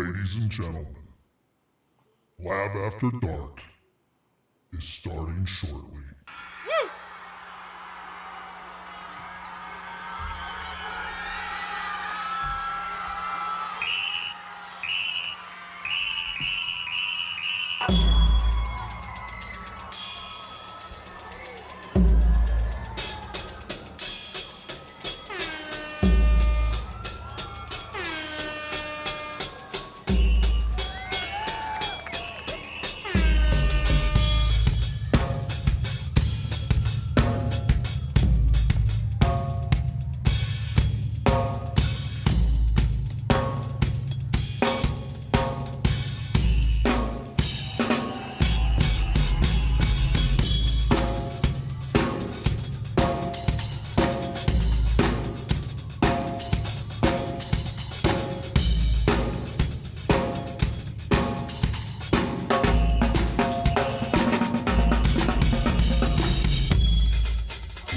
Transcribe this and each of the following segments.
Ladies and gentlemen, Lab After Dark is starting shortly.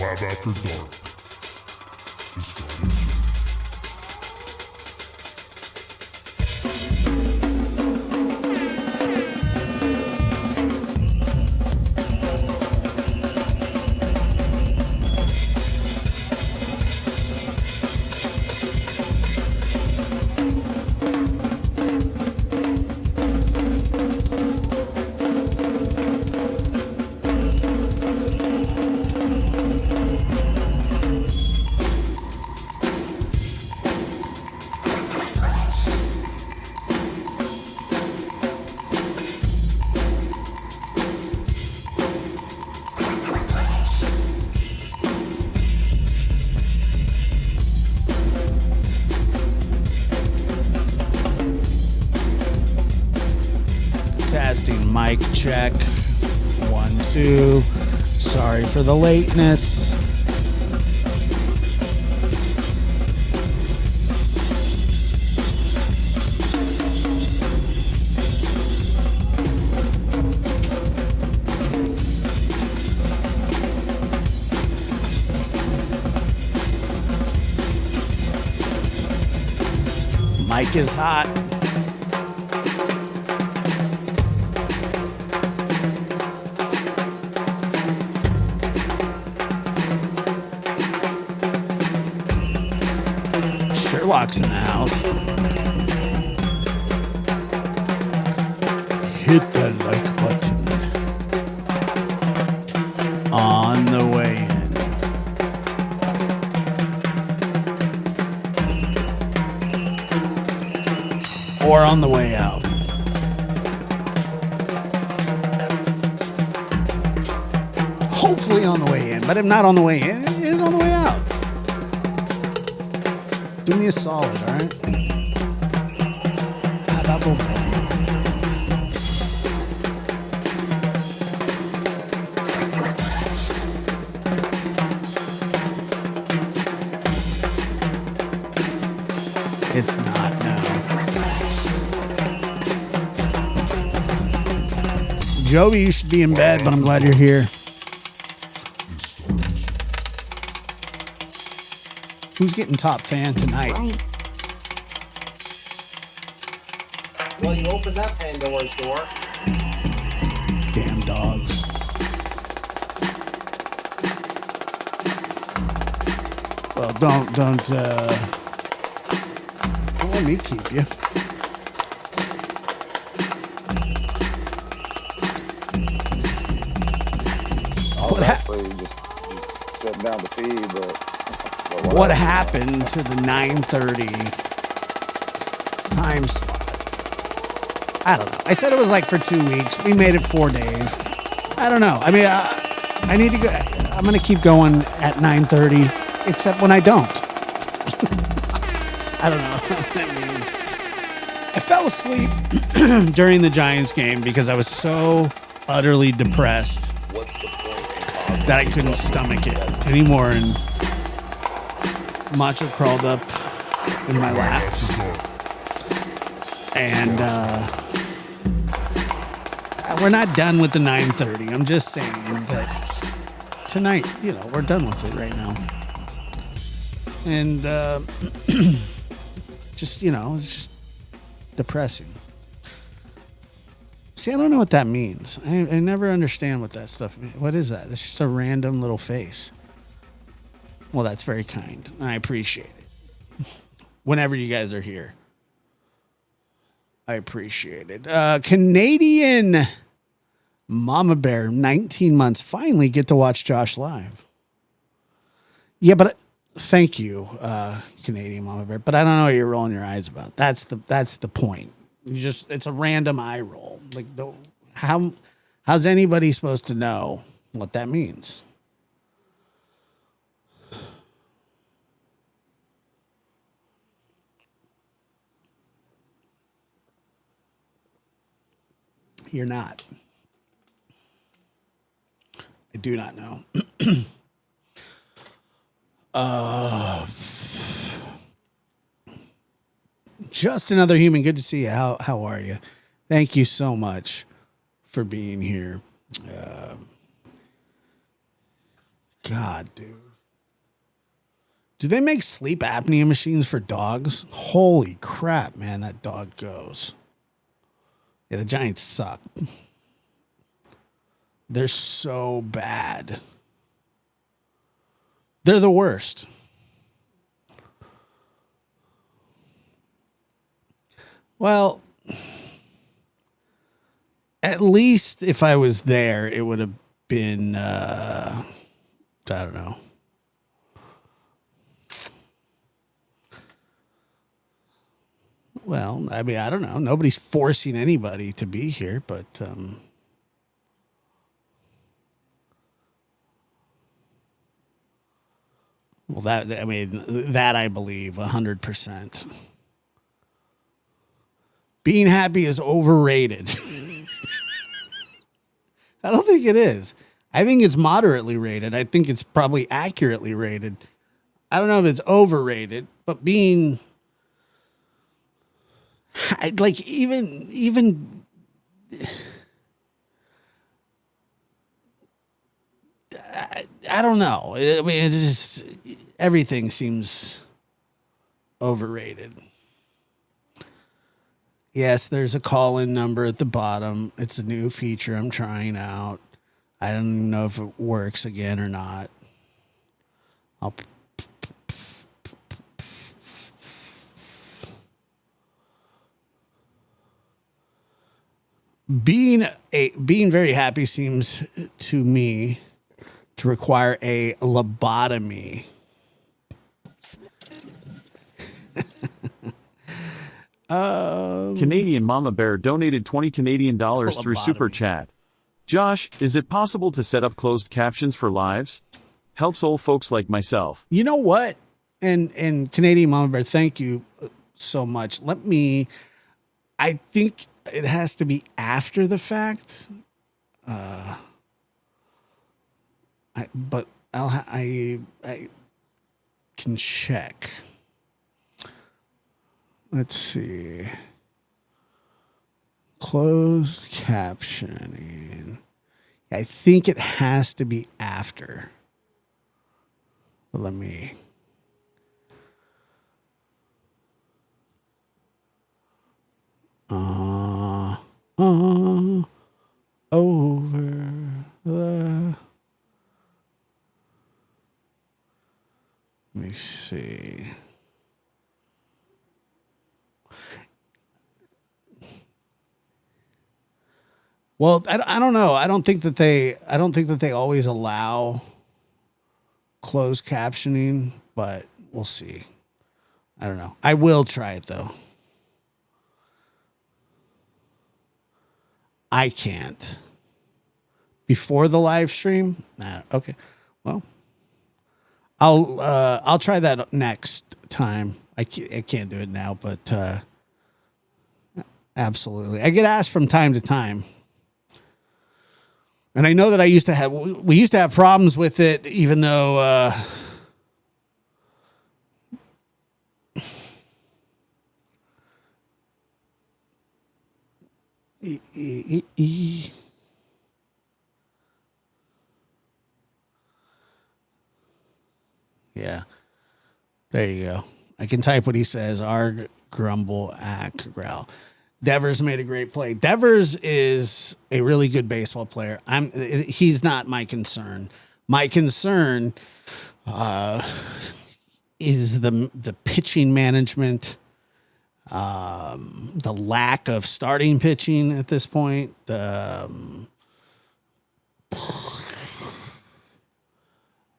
Lab After Dark is starting soon. Testing mic check. 1, 2. Sorry for the lateness. Mic is hot. Sherlock's in the house. Hit that like button. On the way in. Or on the way out. Hopefully on the way in, but if not on the way in, it's on the way out. Do me a solid, all right? It's not now. Joey, you should be in bed, but I'm glad you're here. Who's getting top fan tonight? Well, you opened that Pandora's door. Damn dogs. Well, don't let me keep you. Just shutting down the feed, but what happened to the 9:30 time slot? I don't know. I said it was like for 2 weeks. We made it 4 days. I don't know. I mean, I need to go. I'm going to keep going at 9:30, except when I don't. I don't know what that means. I fell asleep during the Giants game because I was so utterly depressed that I couldn't stomach it anymore. And Macho crawled up in my lap. And we're not done with the 9:30. I'm just saying that tonight, we're done with it right now. And just, it's just depressing. See, I don't know what that means. I never understand what that stuff means. What is that? That's just a random little face. Well, that's very kind. I appreciate it. Whenever you guys are here, I appreciate it. Canadian Mama Bear, 19 months, finally get to watch Josh live. Yeah, but thank you, Canadian Mama Bear. But I don't know what you're rolling your eyes about. That's the point. It's a random eye roll. Like, how's anybody supposed to know what that means? You're not. I do not know. Just another human. Good to see you. How are you? Thank you so much for being here. God, dude. Do they make sleep apnea machines for dogs? Holy crap, man, that dog goes. Yeah, the Giants suck. They're so bad. They're the worst. Well, at least if I was there, it would have been, I don't know. Well, I mean, I don't know. Nobody's forcing anybody to be here, but well, that I believe 100%. Being happy is overrated. I don't think it is. I think it's moderately rated. I think it's probably accurately rated. I don't know if it's overrated, but being like even I don't know. I mean, it's just everything seems overrated. Yes, there's a call-in number at the bottom. It's a new feature I'm trying out. I don't even know if it works again or not. Being very happy seems to me to require a lobotomy. Canadian Mama Bear donated 20 Canadian dollars through Super Chat. Josh, is it possible to set up closed captions for lives? Helps old folks like myself. You know what? And Canadian Mama Bear, thank you so much. I think it has to be after the fact. But I can check. Let's see. Closed captioning. I think it has to be after. But let me. Over the. Let me see. Well, I don't know. I don't think that they always allow closed captioning, but we'll see. I don't know. I will try it though. I can't. Before the live stream? Nah, okay. Well, I'll try that next time. I can't do it now, but absolutely. I get asked from time to time. And I know that we used to have problems with it, even though yeah. There you go. I can type what he says. Arg, grumble, ack, growl. Devers made a great play. Devers is a really good baseball player. He's not my concern. My concern is the pitching management, the lack of starting pitching at this point.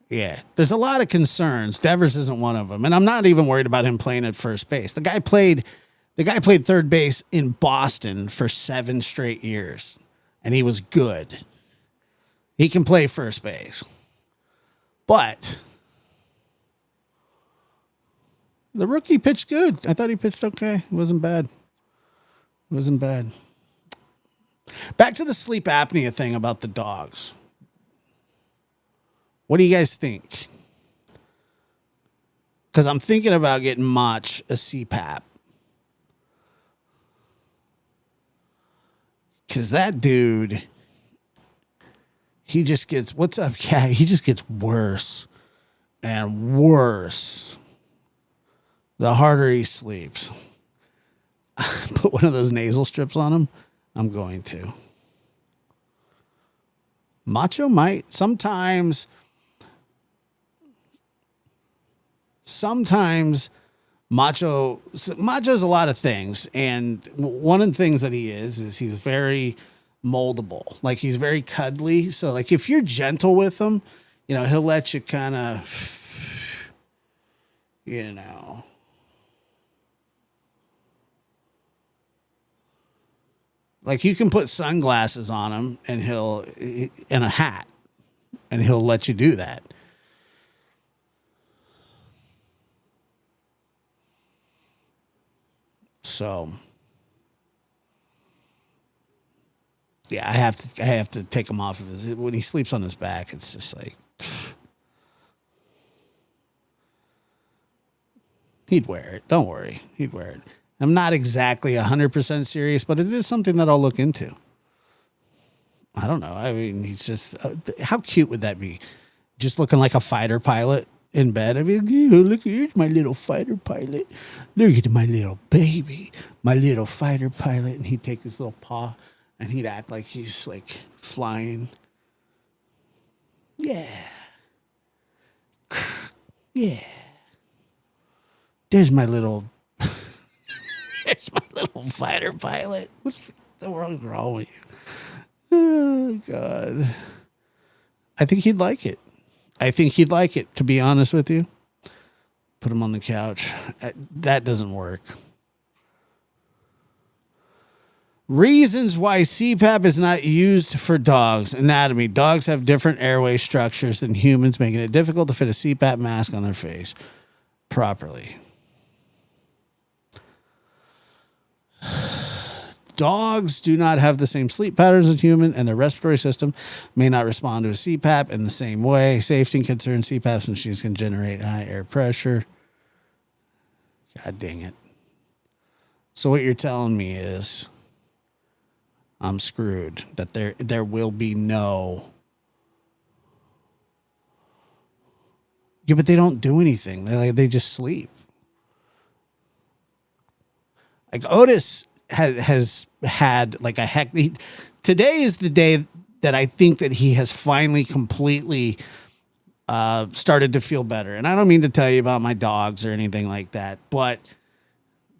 Yeah, there's a lot of concerns. Devers isn't one of them, and I'm not even worried about him playing at first base. The guy played third base in Boston for 7 straight years, and he was good. He can play first base, but the rookie pitched good. I thought he pitched okay. It wasn't bad. Back to the sleep apnea thing about the dogs. What do you guys think? Because I'm thinking about getting Mach a CPAP. Because that dude, he just gets, what's up, cat? He just gets worse and worse the harder he sleeps. Put one of those nasal strips on him. I'm going to. Macho might. Sometimes Macho's a lot of things, and one of the things that he is he's very moldable. Like, he's very cuddly. So, like, if you're gentle with him, you know, he'll let you kind of, you know, like, you can put sunglasses on him and and a hat, and he'll let you do that. So, yeah, I have to take him off of his, when he sleeps on his back, it's just like, he'd wear it. Don't worry. He'd wear it. I'm not exactly 100% serious, but it is something that I'll look into. I don't know. I mean, he's just, how cute would that be? Just looking like a fighter pilot in bed. I mean, look, here's my little fighter pilot. Look at my little baby, my little fighter pilot. And he'd take his little paw and he'd act like he's like flying. Yeah. Yeah. There's my little fighter pilot. What's the world wrong with you? Oh, God. I think he'd like it. To be honest with you. Put him on the couch. That doesn't work. Reasons why CPAP is not used for dogs. Anatomy. Dogs have different airway structures than humans, making it difficult to fit a CPAP mask on their face properly. Dogs do not have the same sleep patterns as humans, and their respiratory system may not respond to a CPAP in the same way. Safety and concern: CPAP machines can generate high air pressure. God dang it. So what you're telling me is I'm screwed, that there will be no... Yeah, but they don't do anything. They just sleep. Like Otis has had like a heck. Today is the day that I think that he has finally completely started to feel better. And I don't mean to tell you about my dogs or anything like that, but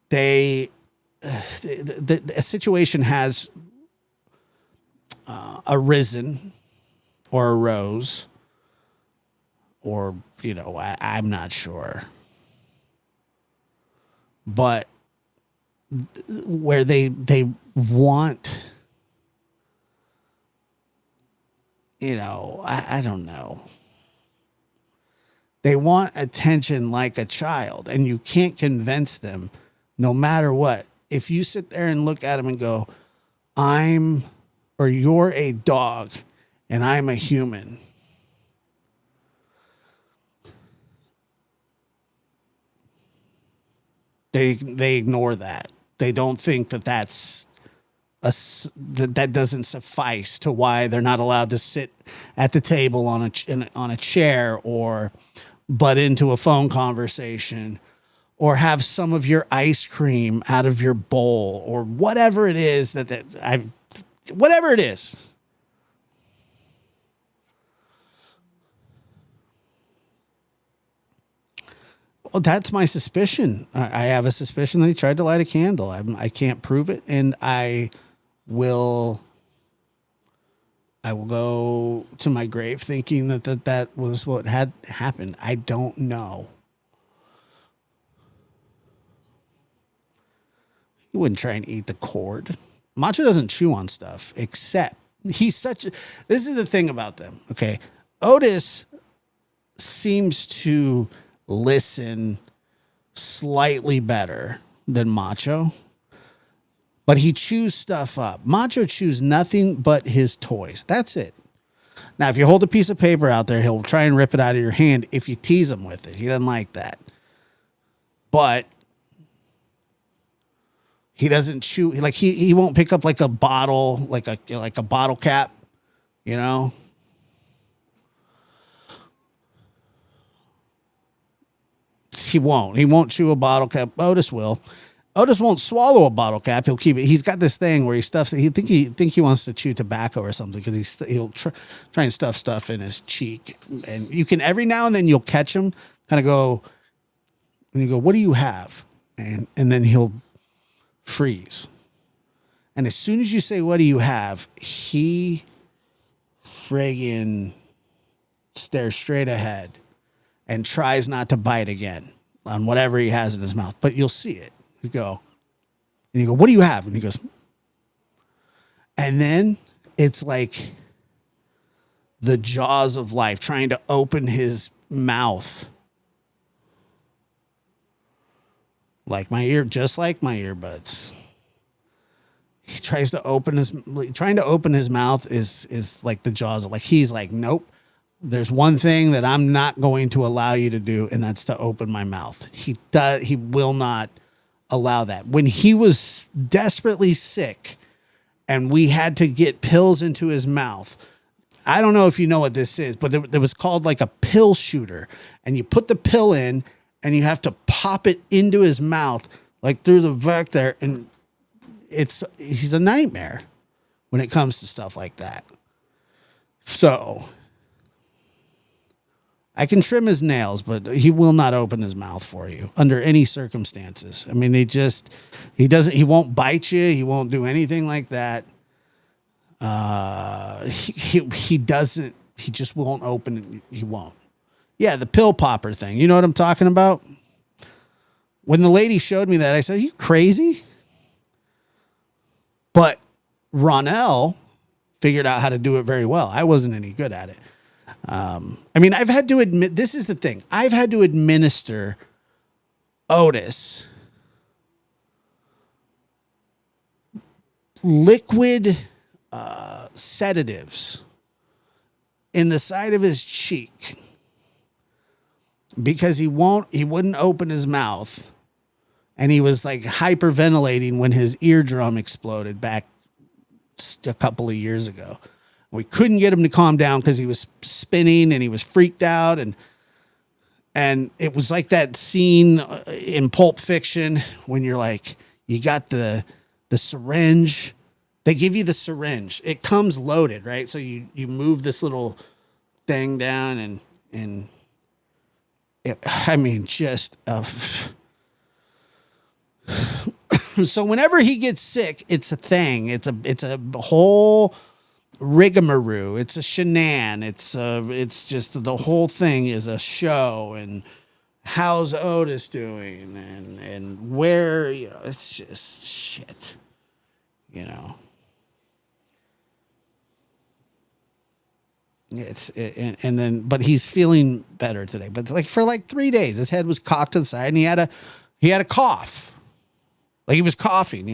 the situation has arisen or arose, or, you know, I'm not sure. But where they want, you know, I don't know. They want attention like a child, and you can't convince them no matter what. If you sit there and look at them and go, you're a dog and I'm a human, they ignore that. They don't think that that doesn't suffice to why they're not allowed to sit at the table on a chair, or butt into a phone conversation, or have some of your ice cream out of your bowl, or whatever it is whatever it is. Well, that's my suspicion. I have a suspicion that he tried to light a candle. I can't prove it, and I will go to my grave thinking that was what had happened. I don't know. He wouldn't try and eat the cord. Macho doesn't chew on stuff, except this is the thing about them, okay? Otis seems to listen slightly better than Macho, but he chews stuff up. Macho chews nothing but his toys. That's it. Now, if you hold a piece of paper out there, he'll try and rip it out of your hand if you tease him with it. He doesn't like that. But he doesn't chew, like he won't pick up like a bottle, like a bottle cap, you know? He won't chew a bottle cap. Otis will. Otis won't swallow a bottle cap. He'll keep it. He's got this thing where he stuffs. He wants to chew tobacco or something because he'll try and stuff stuff in his cheek. And you can every now and then you'll catch him kind of go, and you go, "What do you have?" And then he'll freeze. And as soon as you say, "What do you have?" he friggin' stares straight ahead and tries not to bite again on whatever he has in his mouth. But you'll see it. You go, "What do you have?" And he goes, and then it's like the jaws of life trying to open his mouth. Just like my earbuds. He tries to open his mouth is like the jaws. Like he's like, "Nope. There's one thing that I'm not going to allow you to do, and that's to open my mouth." He will not allow that. When he was desperately sick and we had to get pills into his mouth, I don't know if you know what this is, but it was called like a pill shooter. And you put the pill in and you have to pop it into his mouth, like through the back there. And he's a nightmare when it comes to stuff like that. So I can trim his nails, but he will not open his mouth for you under any circumstances. I mean, he won't bite you. He won't do anything like that. He just won't open it. He won't. Yeah, the pill popper thing. You know what I'm talking about? When the lady showed me that, I said, "Are you crazy?" But Ronell figured out how to do it very well. I wasn't any good at it. I mean, I've had to admit, this is the thing. I've had to administer Otis liquid sedatives in the side of his cheek because he wouldn't open his mouth, and he was like hyperventilating when his eardrum exploded back a couple of years ago. We couldn't get him to calm down because he was spinning and he was freaked out, and it was like that scene in Pulp Fiction when you're like, you got the syringe. They give you the syringe. It comes loaded, right? So you move this little thing down and so whenever he gets sick, it's a thing. It's a whole rigmarole. It's a shenan. It's just the whole thing is a show. And how's Otis doing? And where, it's just shit, but he's feeling better today. But like for like 3 days, his head was cocked to the side and he had a cough. Like he was coughing,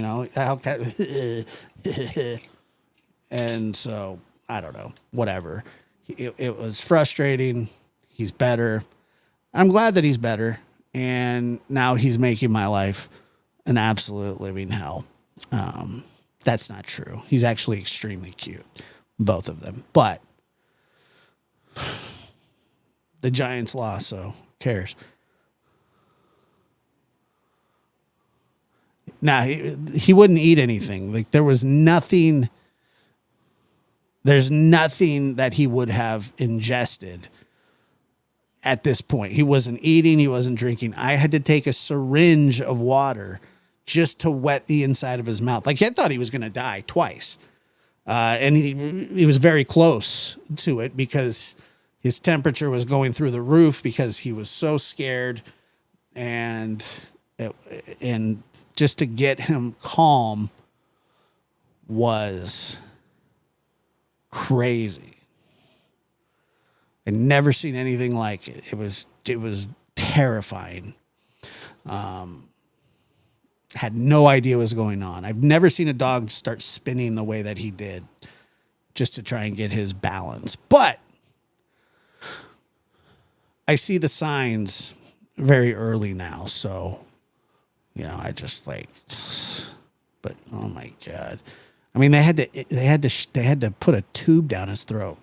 and so I don't know, whatever. It was frustrating. He's better. I'm glad that he's better. And now he's making my life an absolute living hell. That's not true. He's actually extremely cute, both of them. But the Giants lost, so who cares? Nah, he wouldn't eat anything. Like there was nothing. There's nothing that he would have ingested at this point. He wasn't eating. He wasn't drinking. I had to take a syringe of water just to wet the inside of his mouth. Like I thought he was going to die twice. And he was very close to it because his temperature was going through the roof because he was so scared. And just to get him calm was crazy. I'd never seen anything like it. It was terrifying. Had no idea what was going on. I've never seen a dog start spinning the way that he did just to try and get his balance. But I see the signs very early now. So, I just but oh my God. I mean, they had to put a tube down his throat.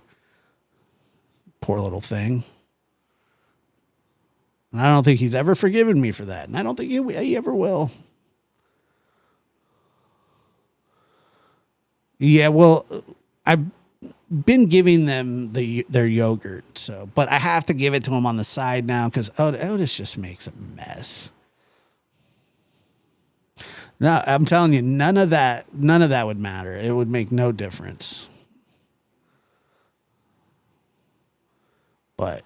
Poor little thing. And I don't think he's ever forgiven me for that. And I don't think he ever will. Yeah, well, I've been giving them their yogurt, but I have to give it to them on the side now because Otis just makes a mess. No, I'm telling you, none of that would matter. It would make no difference. But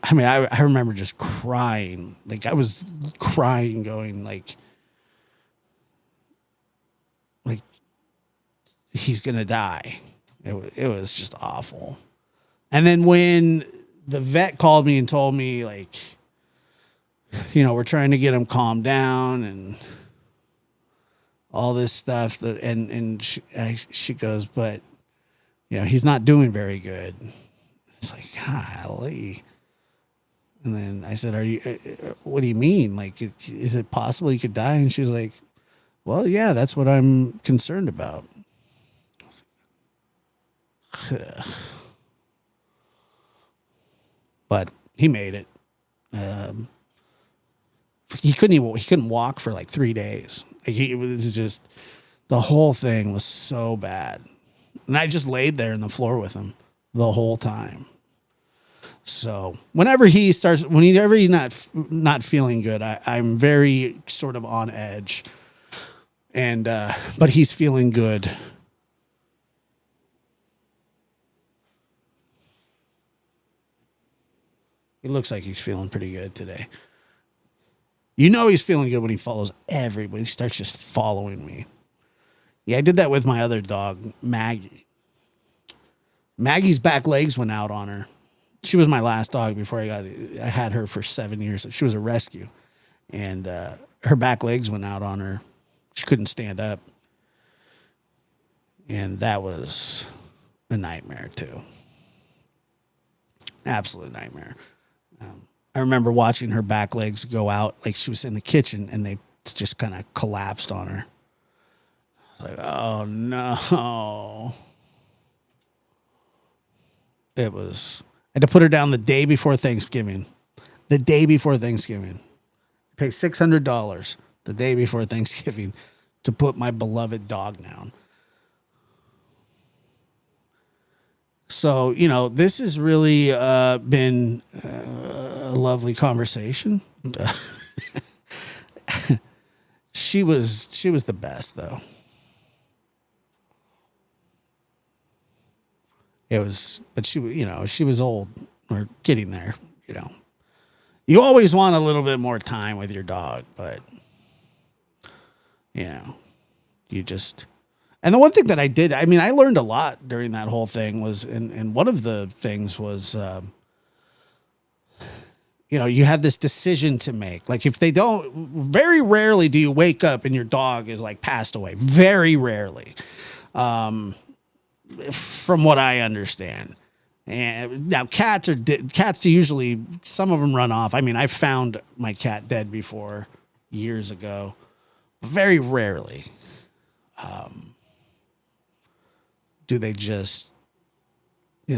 I mean, I remember just crying. Like I was crying, going like he's gonna die. It was just awful. And then when the vet called me and told me like, we're trying to get him calmed down and all this stuff, and she goes, but he's not doing very good. It's like, golly. And then I said, what do you mean? Like, is it possible he could die? And she's like, well, yeah, that's what I'm concerned about. But he made it. He couldn't walk for like 3 days. Like it was just, the whole thing was so bad. And I just laid there on the floor with him the whole time. So whenever he's not feeling good, I'm very sort of on edge. And but he's feeling good. He looks like he's feeling pretty good today. He's feeling good when he follows everybody. He starts just following me. Yeah, I did that with my other dog, Maggie. Maggie's back legs went out on her. She was my last dog before I had her for 7 years. She was a rescue. And her back legs went out on her. She couldn't stand up. And that was a nightmare, too. Absolute nightmare. I remember watching her back legs go out, like she was in the kitchen, and they just kind of collapsed on her. I was like, oh, no. I had to put her down the day before Thanksgiving. The day before Thanksgiving. Pay $600 the day before Thanksgiving to put my beloved dog down. So, this has really been a lovely conversation. She was the best, though. But she was old or getting there, You always want a little bit more time with your dog, but, you just... And the one thing that I did, I learned a lot during that whole thing was, and one of the things was, you have this decision to make. Like if they don't, very rarely do you wake up and your dog is like passed away. Very rarely, from what I understand. And now cats usually, some of them run off. I found my cat dead before years ago. Very rarely. Do they just,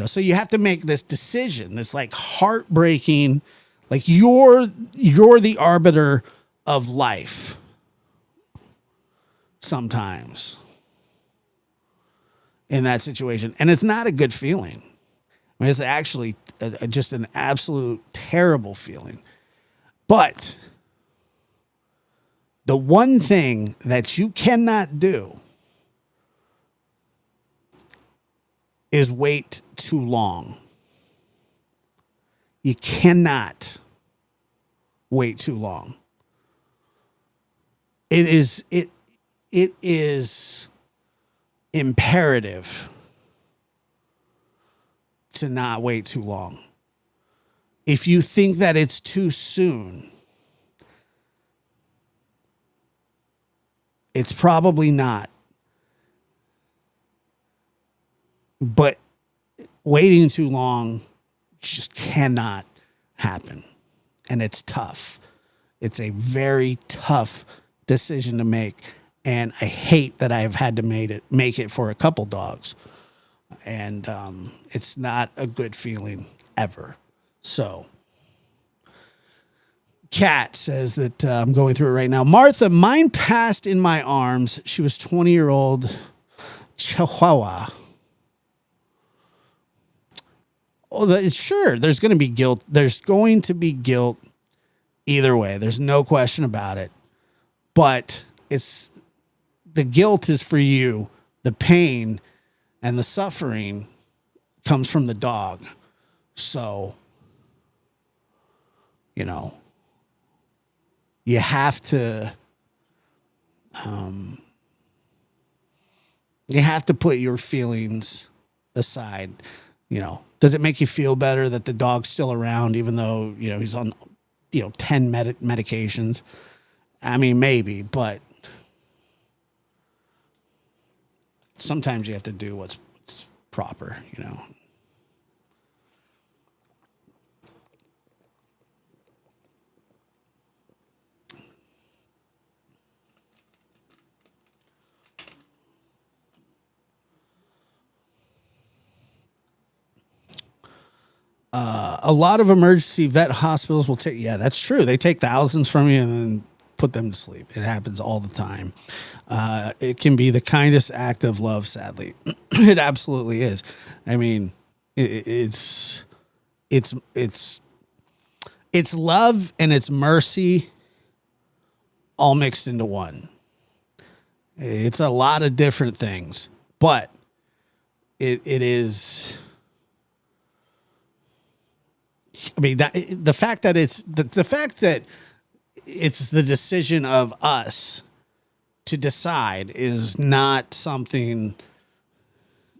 so you have to make this decision, this like heartbreaking, like you're the arbiter of life sometimes in that situation. And it's not a good feeling. I mean, it's actually just an absolute terrible feeling. But the one thing that you cannot do is wait too long. You cannot wait too long. It is imperative to not wait too long. If you think that it's too soon, it's probably not. But waiting too long just cannot happen. And it's tough. It's a very tough decision to make. And I hate that I've had to make it for a couple dogs. And it's not a good feeling ever. So, Kat says that I'm going through it right now. Martha, mine passed in my arms. She was 20-year-old Chihuahua. Oh, sure, there's going to be guilt. There's going to be guilt either way. There's no question about it. But the guilt is for you. The pain and the suffering comes from the dog. So, you know, you have to put your feelings aside. You know, does it make you feel better that the dog's still around, even though, you know, he's on, 10 medications? I mean, maybe, but sometimes you have to do what's proper, you know. A lot of emergency vet hospitals will take, yeah, that's true. They take thousands from you and then put them to sleep. It happens all the time. It can be the kindest act of love, sadly. It absolutely is. I mean, it's love and it's mercy all mixed into one. It's a lot of different things, but it is. I mean, the fact that it's the decision of us to decide is not something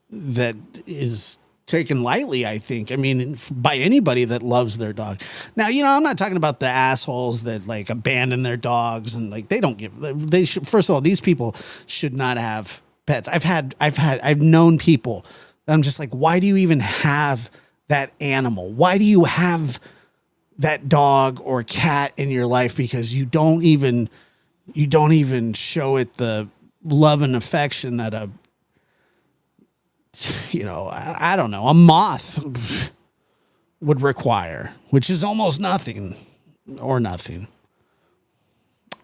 that is taken lightly, I think. I mean, by anybody that loves their dog. Now, I'm not talking about the assholes that like abandon their dogs and like they should. First of all, these people should not have pets. I've known people that I'm just like, why do you even have that animal? Why do you have that dog or cat in your life? Because you don't even show it the love and affection that I don't know, a moth would require, which is almost nothing or nothing.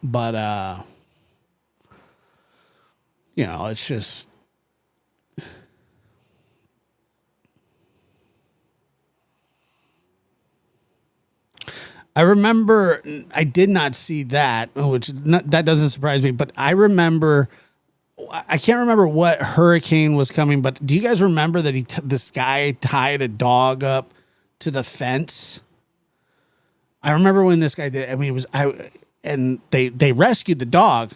But it's just, I remember I did not see that, that doesn't surprise me, but I can't remember what hurricane was coming, but do you guys remember that this guy tied a dog up to the fence? I remember when this guy did. I mean, and they rescued the dog,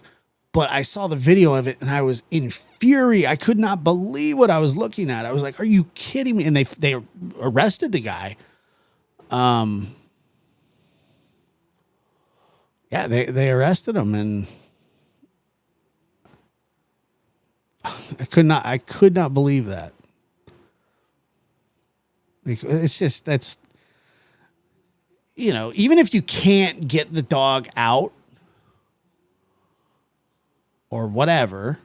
but I saw the video of it and I was in fury. I could not believe what I was looking at. I was like, "Are you kidding me?" And they arrested the guy. Yeah, they arrested him, and I could not believe that. It's just, that's, even if you can't get the dog out or whatever,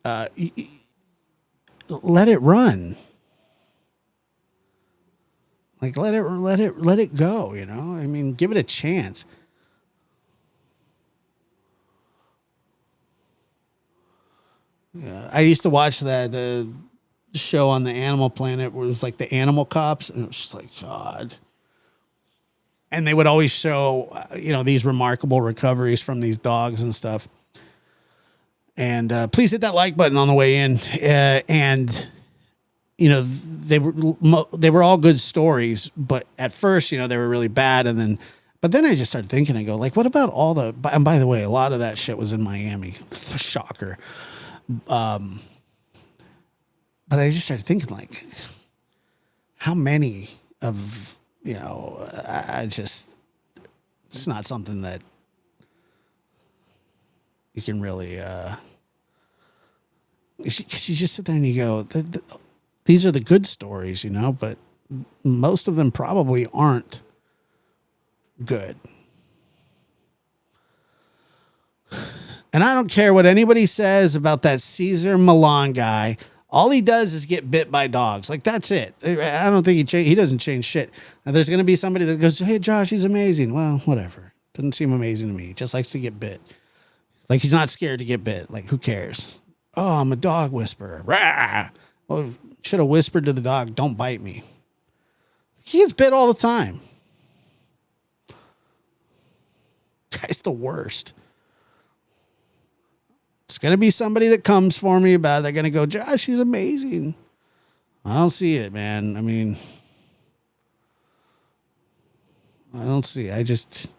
let it run. Like let it go, I mean, give it a chance. I used to watch that show on the Animal Planet where it was like the Animal Cops, and it was just like, God. And they would always show, these remarkable recoveries from these dogs and stuff. And please hit that like button on the way in. And they were all good stories, but at first, they were really bad, but then I just started thinking, I go, like, what about all the? And by the way, a lot of that shit was in Miami. Shocker. But I just started thinking, like, how many of I just, it's not something that you can really. You just sit there and you go, these are the good stories, but most of them probably aren't good. And I don't care what anybody says about that Cesar Milan guy. All he does is get bit by dogs. Like, that's it. I don't think he doesn't change shit. Now, there's going to be somebody that goes, hey, Josh, he's amazing. Well, whatever. Doesn't seem amazing to me. He just likes to get bit. Like, he's not scared to get bit. Like, who cares? Oh, I'm a dog whisperer. Rah! Well, should have whispered to the dog, don't bite me. He gets bit all the time. Guy's the worst. It's going to be somebody that comes for me about it. They're going to go, Josh, he's amazing. I don't see it, man. I mean, I don't see it. I just...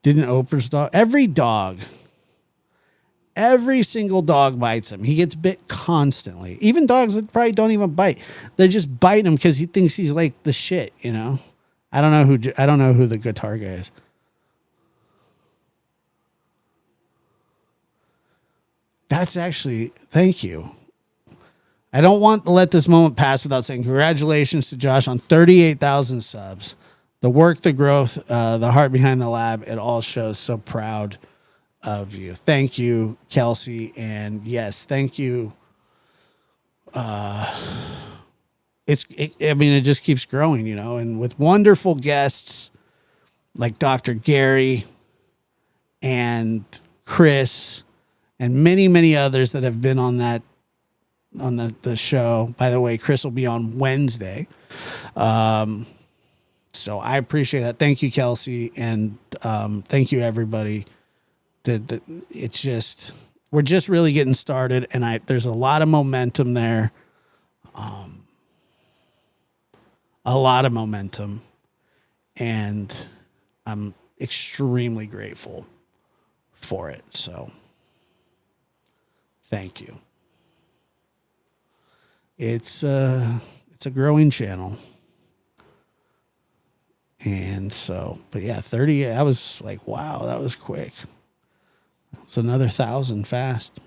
Didn't Oprah's dog? Every single dog bites him. He gets bit constantly. Even dogs that probably don't even bite. They just bite him because he thinks he's like the shit, I don't know who the guitar guy is. That's actually, thank you. I don't want to let this moment pass without saying congratulations to Josh on 38,000 subs. The work, the growth, the heart behind the lab, it all shows. So proud of you. Thank you, Kelsey. And yes, thank you. It just keeps growing, and with wonderful guests like Dr. Gary and Chris and many, many others that have been on the show. By the way, Chris will be on Wednesday. So I appreciate that. Thank you, Kelsey. And thank you, everybody. It's just, we're just really getting started. And there's a lot of momentum there. A lot of momentum. And I'm extremely grateful for it. So thank you. It's a growing channel. And so, but yeah, 30, I was like, wow, that was quick. It was another 1,000 fast.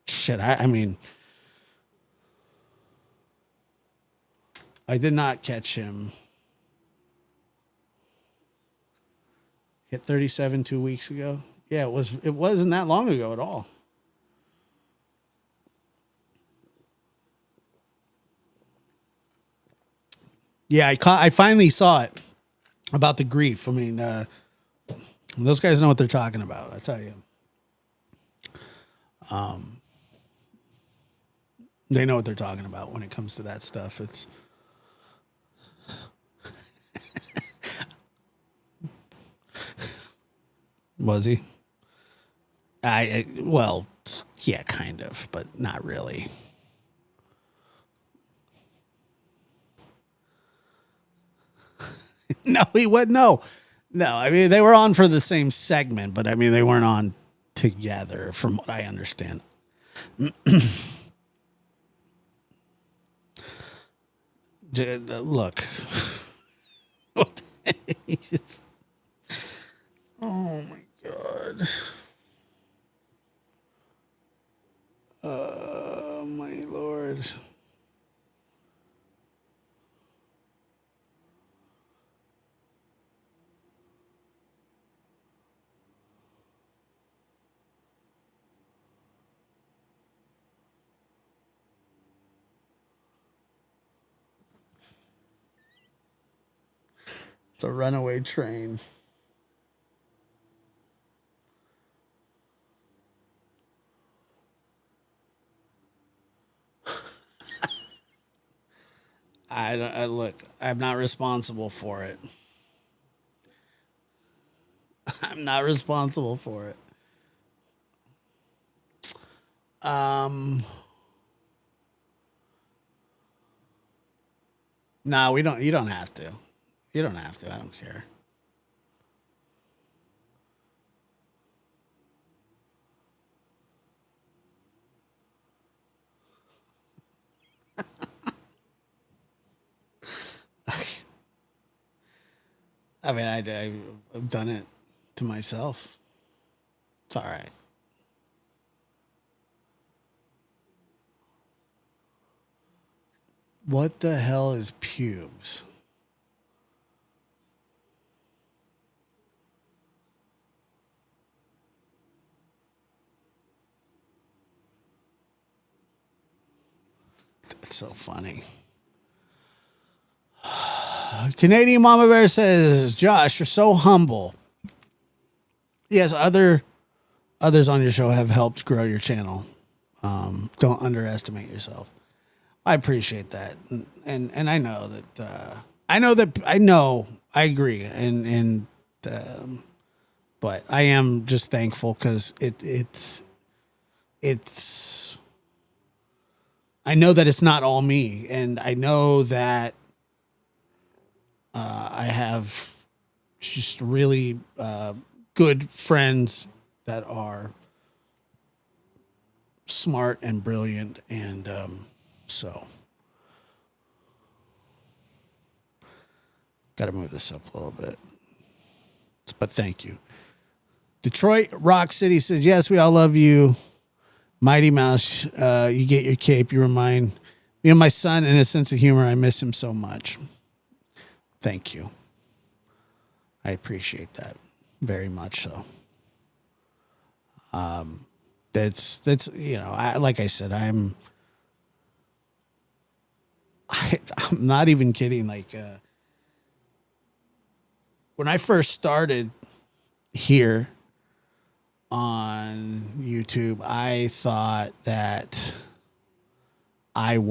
Shit, I mean, I did not catch him. Hit 37 2 weeks ago. Yeah, it wasn't that long ago at all. Yeah, I finally saw it about the grief. I mean, those guys know what they're talking about, I tell you. They know what they're talking about when it comes to that stuff. It's was he? Well, yeah, kind of, but not really. No, he would no. I mean, they were on for the same segment, but I mean, they weren't on together, from what I understand. Look. Oh my God. Oh my Lord. It's a runaway train. Look, I'm not responsible for it. I'm not responsible for it. No, we don't. You don't have to. You don't have to. I don't care. I mean, I've done it to myself. It's all right. What the hell is pubes? That's so funny. Canadian Mama Bear says, Josh, you're so humble. Yes, others on your show have helped grow your channel. Don't underestimate yourself. I appreciate that, and I know that I agree, but I am just thankful because it's I know that it's not all me, and I know that I have just really good friends that are smart and brilliant, and so got to move this up a little bit. But thank you. Detroit Rock City says, yes, we all love you. Mighty Mouse, you get your cape. You remind me of my son and his sense of humor. I miss him so much. Thank you. I appreciate that very much so. That's like I said, I'm not even kidding. Like when I first started here on YouTube, I thought that I don't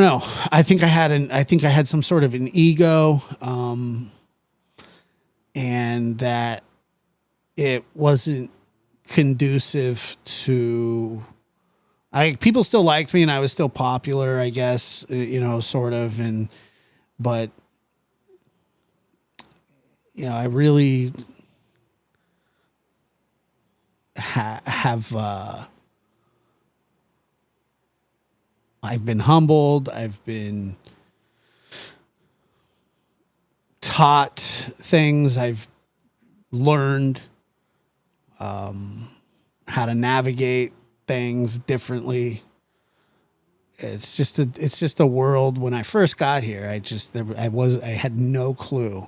know. I think I had some sort of an ego, and that it wasn't conducive to. People still liked me, and I was still popular, I guess, sort of, but I really have. I've been humbled. I've been taught things. I've learned how to navigate things differently. It's just a world. When I first got here, I had no clue.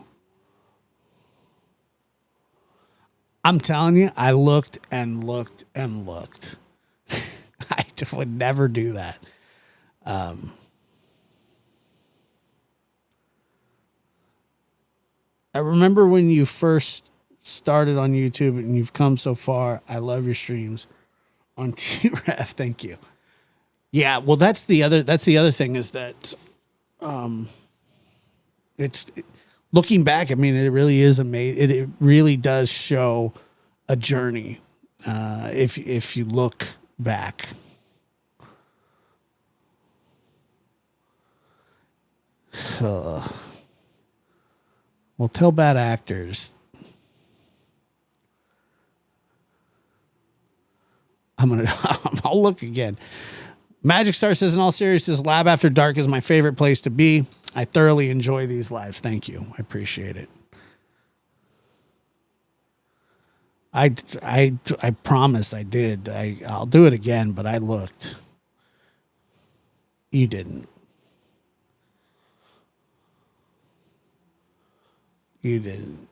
I'm telling you, I looked and looked and looked. I would never do that. I remember when you first started on YouTube and you've come so far. I love your streams on TREF. Thank you. Yeah, well, that's the other thing is that it's looking back. I mean, it really is amazing. It really does show a journey if you look back. Well, tell bad actors. I'll look again. Magic Star says, in all seriousness, Lab After Dark is my favorite place to be. I thoroughly enjoy these lives. Thank you. I appreciate it. I promise I did. I'll do it again, but I looked. You didn't. You didn't.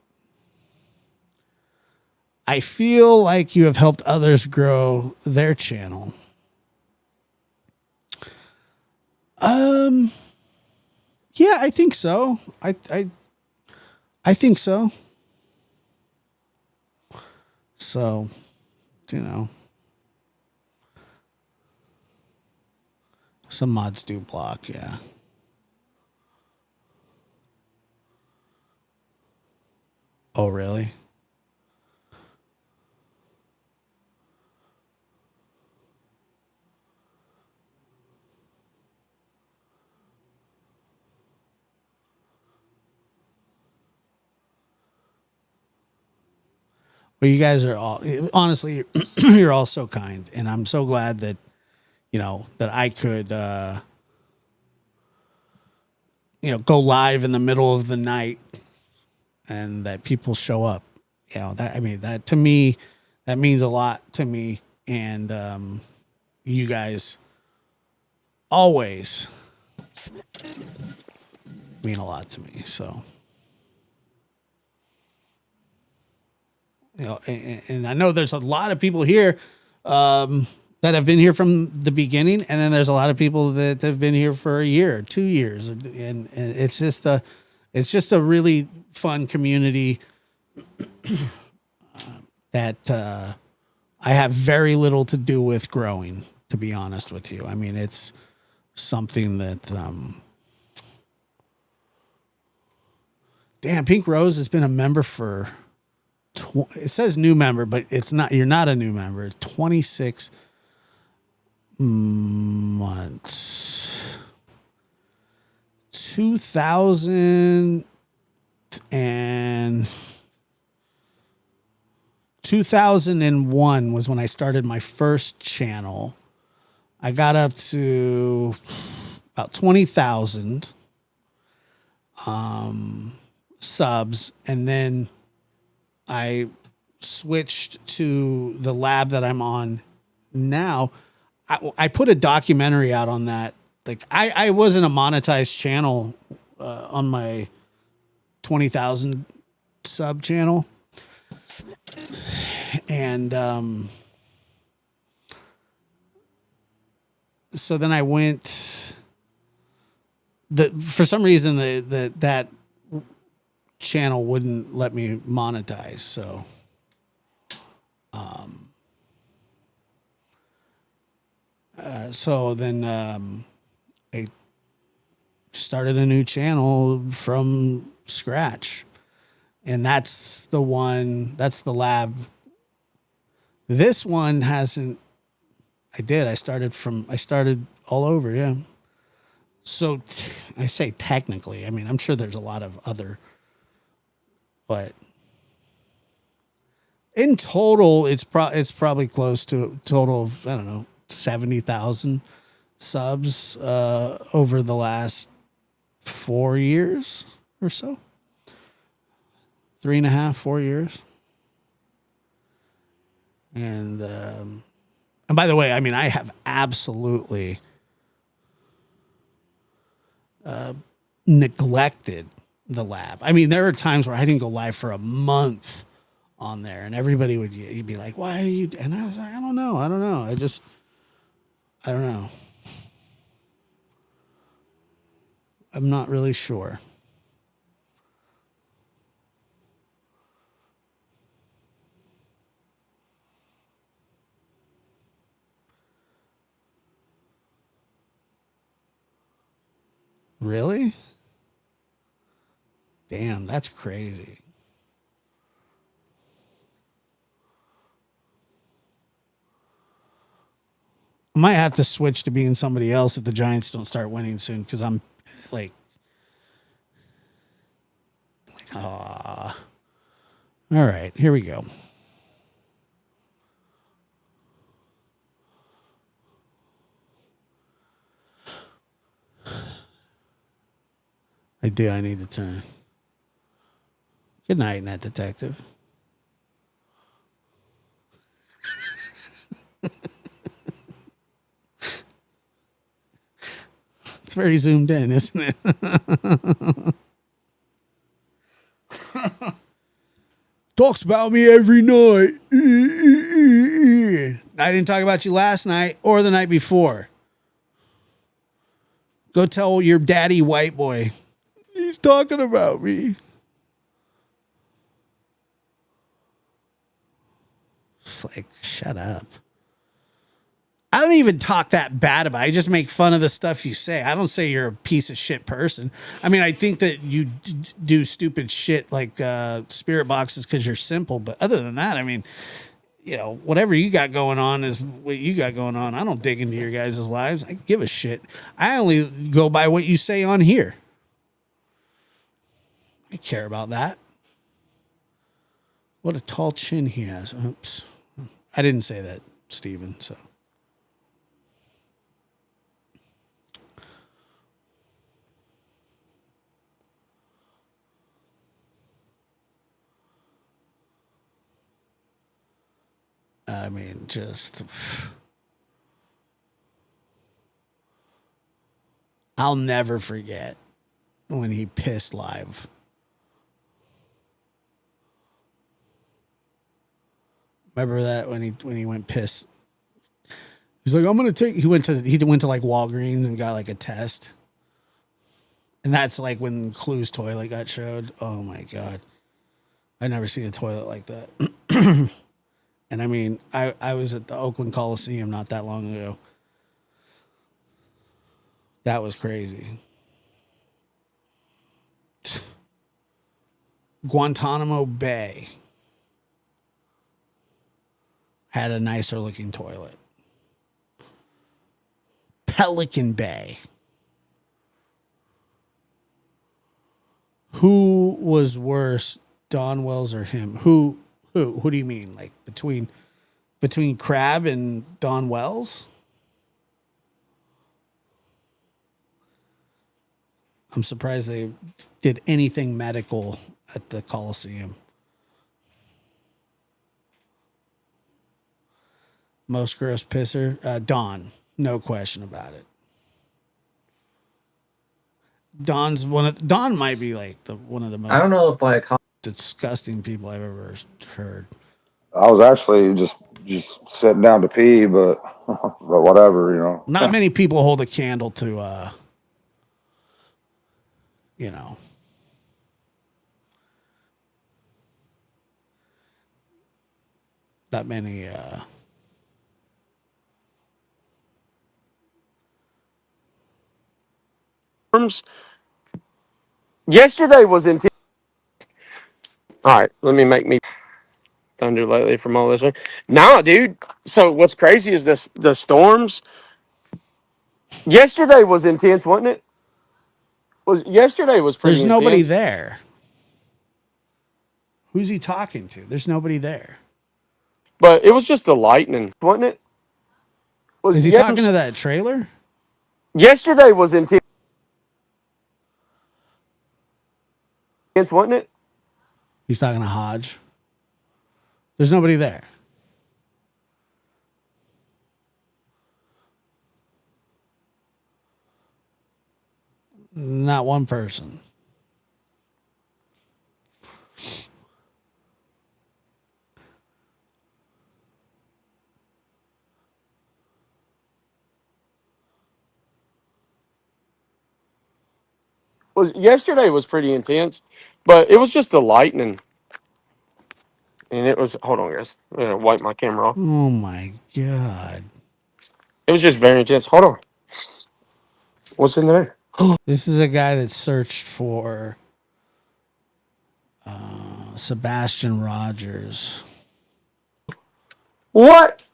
I feel like you have helped others grow their channel. Yeah, I think so. I think so. So, you know, some mods do block, yeah. Oh, really? Well, you guys are all, honestly, you're all so kind. And I'm so glad that, you know, that I could, you know, go live in the middle of the night and that people show up. You know, that, I mean, that to me, that means a lot to me. And you guys always mean a lot to me. So, you know, and I know there's a lot of people here that have been here from the beginning, and then there's a lot of people that have been here for a year, 2 years, and it's just a really fun community that I have very little to do with growing, to be honest with you. I mean, it's something that damn, Pink Rose has been a member for it says new member, but it's not. You're not a new member. 26 months. 2001 was when I started my first channel. I got up to about 20,000 subs, and then I switched to the lab that I'm on now. I put a documentary out on that. Like I wasn't a monetized channel on my 20,000 sub channel. And so then I went for some reason that channel wouldn't let me monetize. So then I started a new channel from scratch, and that's the lab. This one hasn't. I started all over. Yeah. So I say technically, I mean, I'm sure there's a lot of other, but in total, it's probably close to a total of, I don't know, 70,000 subs over the last 4 years or so. 3.5, 4 years. And by the way, I mean, I have absolutely neglected the lab. I mean, there are times where I didn't go live for a month on there, and everybody you'd be like, "Why are you?" And I was like, "I don't know. I don't know. I don't know. I'm not really sure." Really? Damn, that's crazy. I might have to switch to being somebody else if the Giants don't start winning soon, because I'm like, all right, here we go. I need to turn. Good night, Net Detective. It's very zoomed in, isn't it? Talks about me every night. I didn't talk about you last night or the night before. Go tell your daddy, white boy. He's talking about me. It's like, shut up. I don't even talk that bad about it. I just make fun of the stuff you say. I don't say you're a piece of shit person. I mean, I think that you do stupid shit like spirit boxes because you're simple. But other than that, I mean, you know, whatever you got going on is what you got going on. I don't dig into your guys' lives. I give a shit. I only go by what you say on here. I care about that. What a tall chin he has. Oops. I didn't say that, Steven, so. I mean, just. I'll never forget when he pissed live. Remember that when he went piss? He's like, I'm gonna take. He went to like Walgreens and got like a test, and that's like when Clue's toilet got showed. Oh my god, I never seen a toilet like that. And I mean, I was at the Oakland Coliseum not that long ago. That was crazy. Guantanamo Bay had a nicer looking toilet. Pelican Bay. Who was worse, Don Wells or him? Who do you mean? Like between Crab and Don Wells? I'm surprised they did anything medical at the Coliseum. Most gross pisser, Don, no question about it. Don might be like one of the most. I don't know if like disgusting people I've ever heard. I was actually just sitting down to pee, but but whatever, you know. Not many people hold a candle to, you know. Not many. Yesterday was intense. All right, let me make me thunder lately from all this. Nah, dude. So what's crazy is the storms. Yesterday was intense, wasn't it? Yesterday was pretty There's intense. nobody there. Who's he talking to? There's nobody there. But it was just the lightning, wasn't it? Is he talking to that trailer? Yesterday was intense, wasn't it? He's talking to Hodge. There's nobody there. Not one person. Yesterday was pretty intense, but it was just the lightning. And it was, hold on, guys. I'm gonna wipe my camera off. Oh my god. It was just very intense. Hold on. What's in there? This is a guy that searched for Sebastian Rogers, What?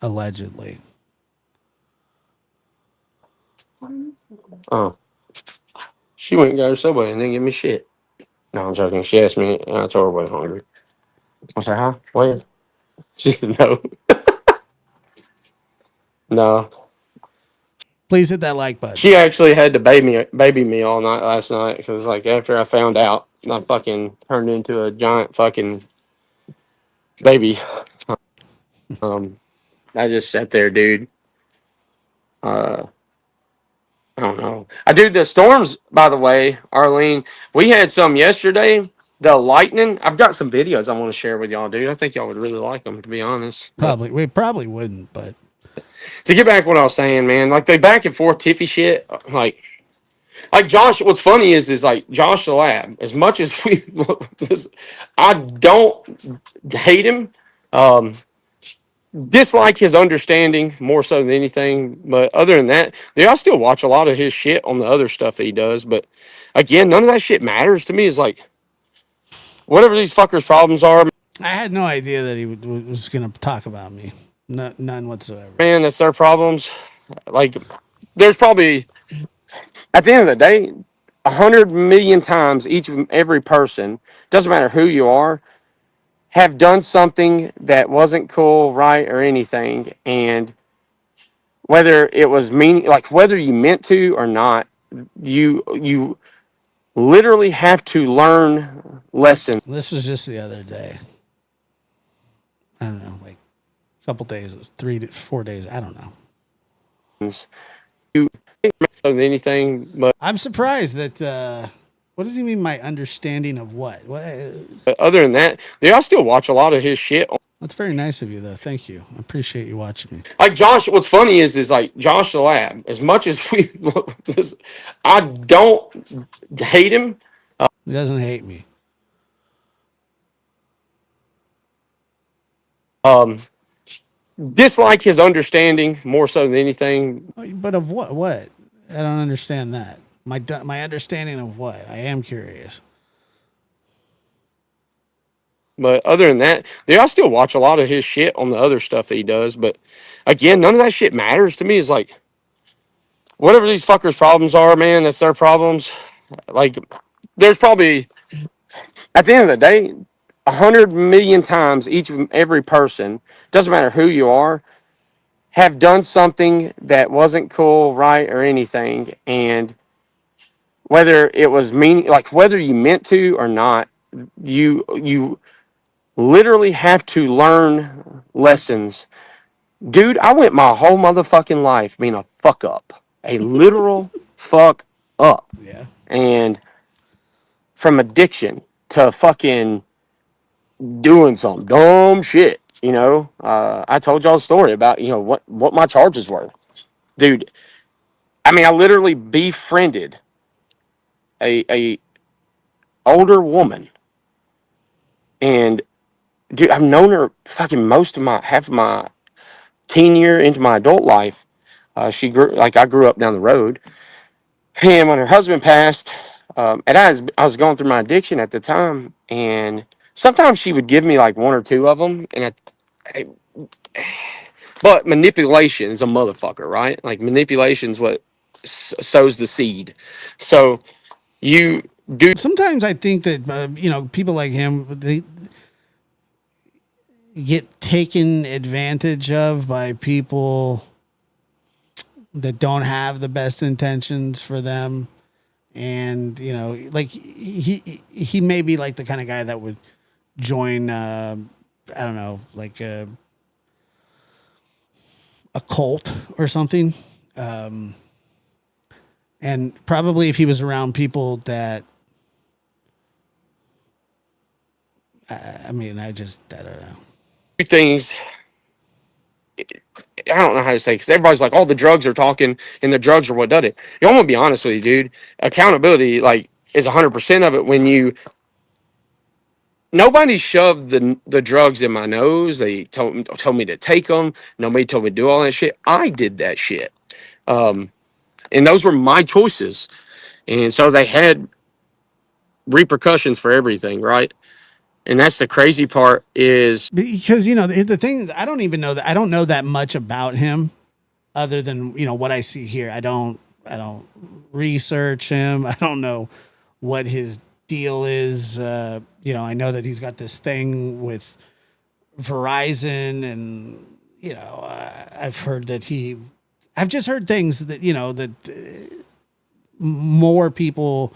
allegedly. Oh. She went and got her Subway and didn't give me shit. No, I'm joking. She asked me, and I told her I wasn't hungry. I was like, huh? What? She said, no. No. Please hit that like button. She actually had to baby me all night last night because, like, after I found out, I fucking turned into a giant fucking baby. I just sat there, dude. I don't know. I do the storms, by the way, Arlene. We had some yesterday. The lightning. I've got some videos I want to share with y'all, dude. I think y'all would really like them, to be honest. We probably wouldn't, but To get back what I was saying, man, like the back and forth Tiffy shit, like Like Josh, what's funny is like Josh the Lab. As much as we, I don't hate him. Um, Dislike his understanding more so than anything. But other than that, dude, I still watch a lot of his shit on the other stuff that he does. But again, none of that shit matters to me. Is like whatever these fuckers' problems are, I had no idea that he was going to talk about me. No, none whatsoever. man. That's their problems. Like there's probably at the end of the day, 100 million times each of every person, doesn't matter who you are, have done something that wasn't cool, right, or anything, and whether it was mean, like whether you meant to or not, you literally have to learn lessons. This was just the other day. I don't know, like a couple days, 3 to 4 days. I don't know. You than anything, I'm surprised that. What does he mean? My understanding of what? What? but other than that, dude, I still watch a lot of his shit. That's very nice of you, though. Thank you. I appreciate you watching me. Like Josh, what's funny is like Josh the Lab. As much as we, I don't hate him. He doesn't hate me. Um, Dislike his understanding more so than anything. But of what? What? I don't understand that. My understanding of what? I am curious. But other than that, dude, I still watch a lot of his shit on the other stuff that he does. But again, none of that shit matters to me. Is like whatever these fuckers' problems are, man. That's their problems. Like there's probably at the end of the day, 100 million times each of every person, doesn't matter who you are, have done something that wasn't cool, right, or anything, and whether it was mean, like whether you meant to or not, you literally have to learn lessons. Dude, I went my whole motherfucking life being a fuck up, a literal fuck up, Yeah. and from addiction to fucking doing some dumb shit. I told y'all a story about what my charges were, dude. I mean, I literally befriended a older woman, and dude, I've known her fucking most of my half of my teen year into my adult life. She grew like I grew up down the road, and when her husband passed, and I was going through my addiction at the time, and sometimes she would give me like one or two of them, and I but manipulation is a motherfucker, right? Like manipulation is what sows the seed. So you do Sometimes I think that people like him, they get taken advantage of by people that don't have the best intentions for them. And like he may be like the kind of guy that would join I don't know, like a cult or something. And probably if he was around people that I mean, I don't know. things. I don't know how to say because everybody's like, "Oh, the drugs are talking, and the drugs are what did it." I'm gonna be honest with you, dude. Accountability, like, is 100% of it. When you nobody shoved the drugs in my nose. They told me to take them. Nobody told me to do all that shit. I did that shit, and those were my choices. And so they had repercussions for everything, right? And that's the crazy part is Because the thing is, I don't even know that I don't know that much about him other than what I see here. I don't research him. I don't know what his deal is. I know that he's got this thing with Verizon, and I've heard that I've just heard things that more people,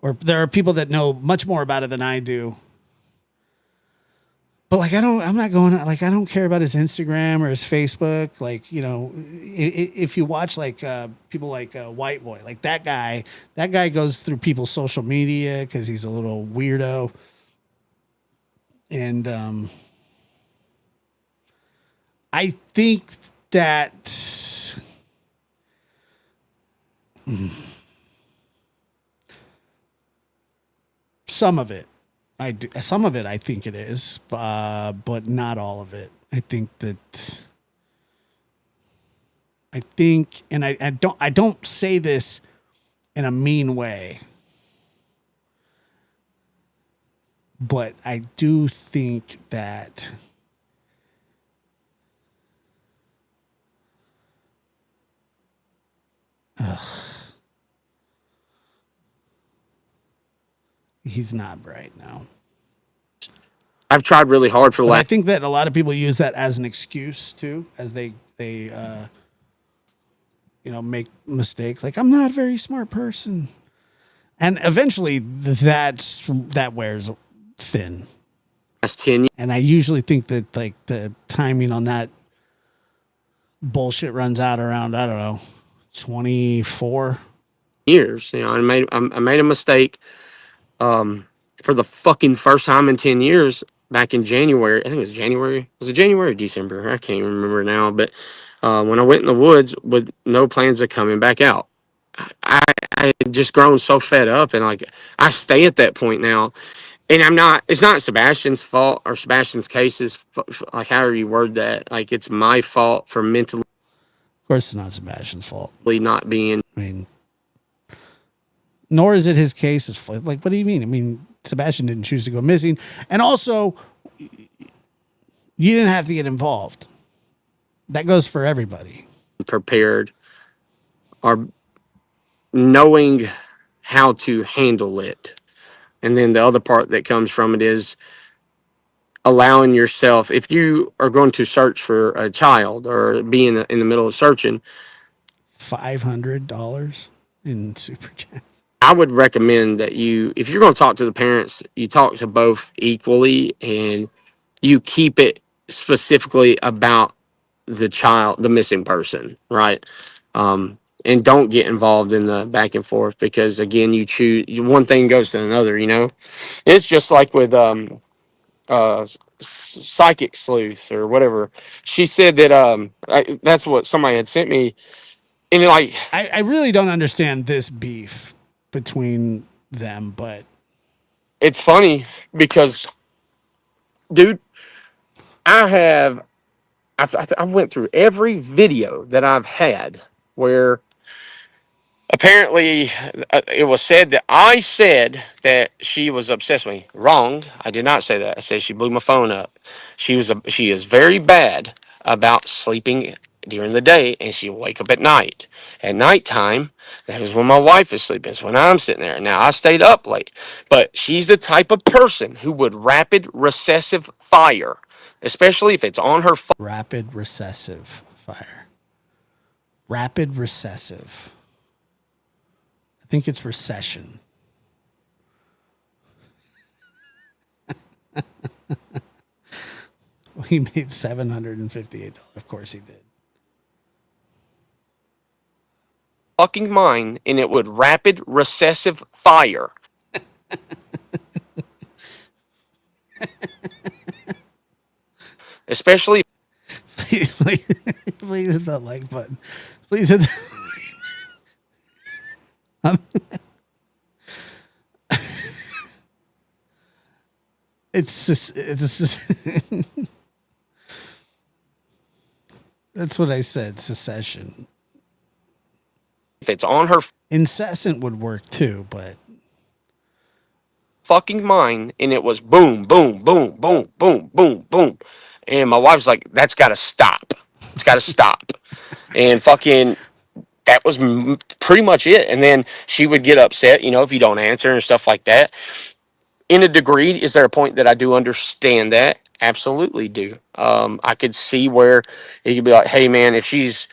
or there are people that know much more about it than I do. But like I'm not going like I don't care about his Instagram or his Facebook. Like if you watch like people like White Boy, like that guy goes through people's social media because he's a little weirdo, and I think that Some of it, I do. Some of it, I think it is, but not all of it. I think that. I think, and I don't say this in a mean way, but I do think that he's not bright now. I've tried really hard for the But I last. think that a lot of people use that as an excuse too, as they make mistakes. Like, I'm not a very smart person, and eventually that wears thin. Last 10 And I usually think that like the timing on that bullshit runs out around, I don't know, 24. years. I made a mistake for the fucking first time in 10 years back in January. I think it was January. Was it January or December? I can't remember now. But when I went in the woods with no plans of coming back out, I, I had just grown so fed up, and like I stay at that point now. And it's not Sebastian's fault or Sebastian's cases, like however you word that. Like, it's my fault for mentally Of course, it's not Sebastian's fault. not being. I mean, nor is it his case. It's like, what do you mean? I mean, Sebastian didn't choose to go missing. And also, you didn't have to get involved. That goes for everybody. Prepared or knowing how to handle it. And then the other part that comes from it is allowing yourself, if you are going to search for a child or be in the middle of searching, $500 in super chat. I would recommend that if you're going to talk to the parents, you talk to both equally, and you keep it specifically about the missing person, right? And don't get involved in the back and forth, because again, one thing goes to another. It's just like with psychic sleuths or whatever. She said that that's what somebody had sent me, and like I really don't understand this beef between them, but it's funny because, dude, I went through every video that I've had where apparently it was said that I said that she was obsessed with me. Wrong. I did not say that. I said she blew my phone up. She is very bad about sleeping during the day, and she will wake up at night. At nighttime, that is when my wife is sleeping. It's when I'm sitting there. Now I stayed up late, but she's the type of person who would rapid recessive fire, especially if it's on her phone. rapid recessive fire. Rapid recessive. I think it's recession. Well, he made $758. Of course he did. Fucking mind, and it would rapid recessive fire. Especially Please hit that like button. Please hit that. It's just that's what I said, secession. if it's on her Incessant would work too, but fucking mind, and it was boom, boom, boom, boom, boom, boom, boom. And my wife's like, that's got to stop. It's got to stop. And fucking, that was pretty much it. And then she would get upset, if you don't answer and stuff like that. In a degree, is there a point that I do understand that? Absolutely do. I could see where it could be like, hey, man, if she's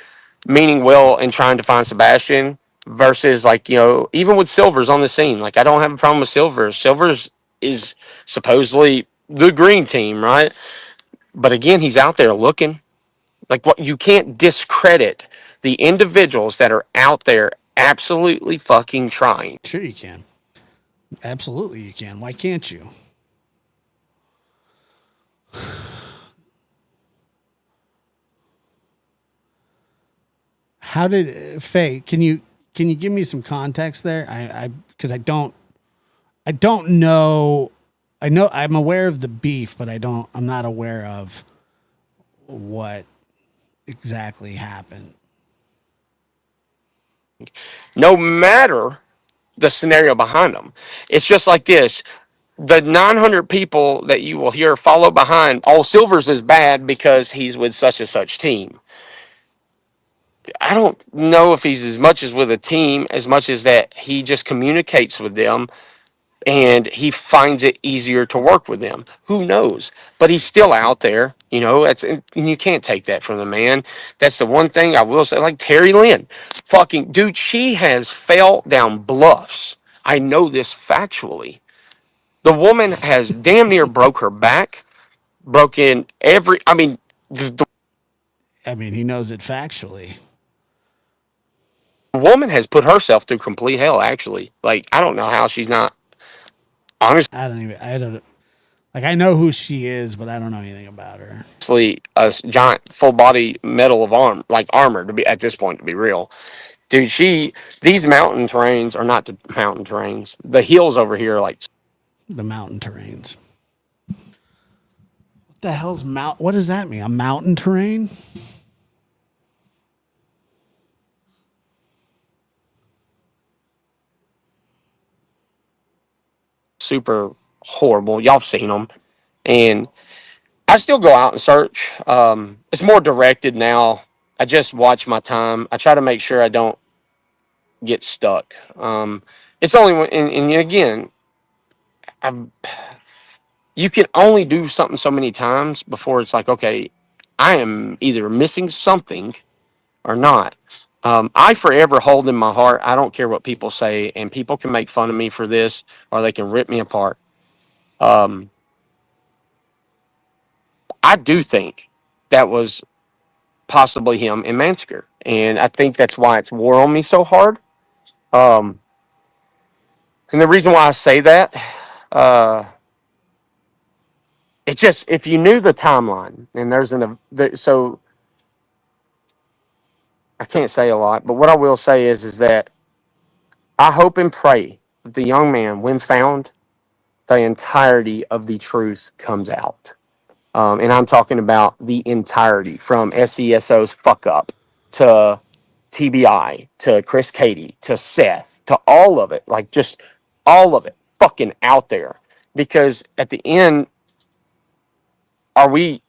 meaning well and trying to find Sebastian versus like, even with Silver's on the scene, like I don't have a problem with Silver's. Silver's is supposedly the green team, right? But again, he's out there looking. Like, what, you can't discredit the individuals that are out there absolutely fucking trying. sure you can. Absolutely you can. Why can't you? How did Faye? Can you give me some context there? I because I don't I don't know. I know I'm aware of the beef, but I'm not aware of what exactly happened. No matter the scenario behind them, it's just like this. The 900 people that you will hear follow behind, oh, Silvers is bad because he's with such and such team. I don't know if he's as much as with a team as much as that he just communicates with them and he finds it easier to work with them. Who knows? But he's still out there. And you can't take that from the man. That's the one thing I will say. Like Terry Lynn, fucking dude, she has fell down bluffs. I know this factually. The woman has damn near broke her back, broken every. I mean, the I mean, he knows it factually. woman has put herself through complete hell. Actually, like I don't know how she's not honestly I don't like. I know who she is, but I don't know anything about her. a giant full body metal of armor to be at this point to be real. Dude, these mountain terrains are not the mountain terrains. The hills over here are like The mountain terrains. What the hell's mount? What does that mean? A mountain terrain? super horrible. Y'all have seen them, and I still go out and search. It's more directed now. I just watch my time. I try to make sure I don't get stuck. It's only when, and again, I've, you can only do something so many times before it's like, okay, I am either missing something or not. I forever hold in my heart, I don't care what people say, and people can make fun of me for this or they can rip me apart. Um, I do think that was possibly him in Mansker. And I think that's why it's wore on me so hard. Um, and the reason why I say that, uh, it's just if you knew the timeline, and so I can't say a lot, but what I will say is that I hope and pray that the young man, when found, the entirety of the truth comes out. And I'm talking about the entirety from SESO's fuck up to TBI to Chris Cady to Seth to all of it. Like just all of it fucking out there. Because at the end, are we're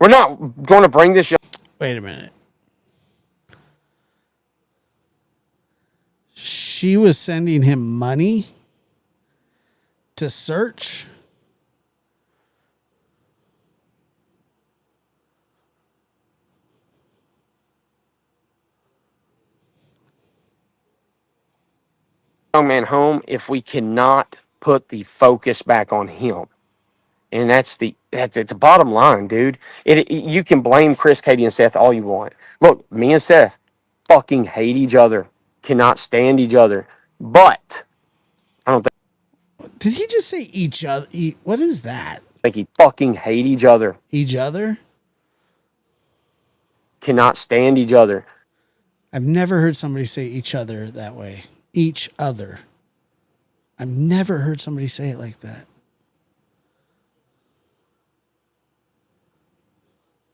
not going to bring this young Wait a minute. She was sending him money to search. man home if we cannot put the focus back on him. And that's the bottom line, dude. You can blame Chris, Katie, and Seth all you want. Look, me and Seth fucking hate each other, cannot stand each other. But I don't Did he just say each other? What is that? think he fucking hate each other, Each other? cannot stand each other. I've never heard somebody say each other that way. Each other. I've never heard somebody say it like that.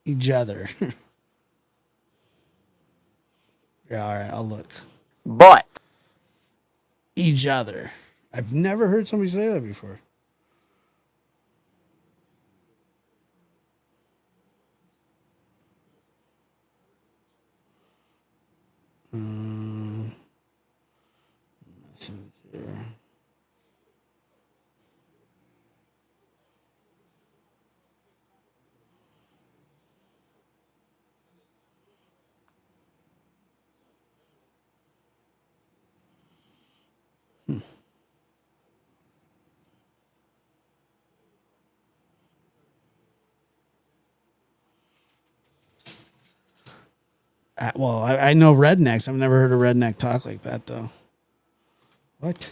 Each other. Yeah, all right, I'll look. But Each other. I've never heard somebody say that before. Messenger. Well, I know rednecks. I've never heard a redneck talk like that, though. What?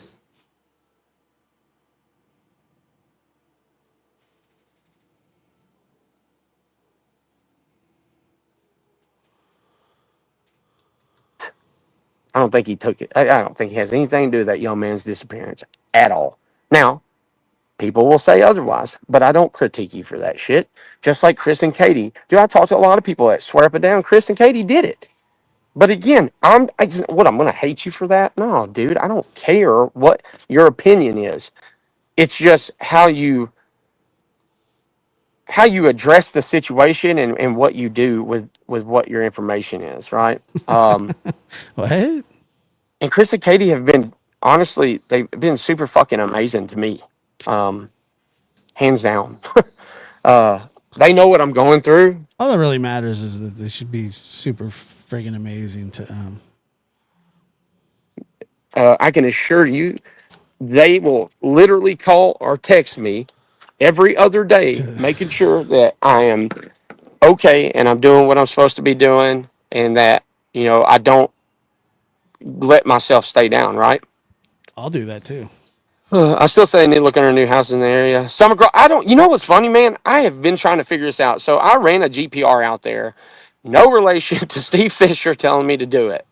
I don't think he took it. I don't think he has anything to do with that young man's disappearance at all. Now, people will say otherwise, but I don't critique you for that shit. Just like Chris and Katie. Dude, I talk to a lot of people that swear up and down Chris and Katie did it. But again, I'm going to hate you for that? No, dude, I don't care what your opinion is. It's just how you address the situation and what you do with what your information is, right? What? And Chris and Katie have been, honestly, they've been super fucking amazing to me. Hands down. They know what I'm going through. All that really matters is that they should be super friggin' amazing to. I can assure you, they will literally call or text me every other day, making sure that I am okay and I'm doing what I'm supposed to be doing, and that I don't let myself stay down. Right? I'll do that too. I still say I need to look at a new house in the area. Summer girl, I don't. You know what's funny, man? I have been trying to figure this out. So I ran a GPR out there, no relation to Steve Fisher telling me to do it.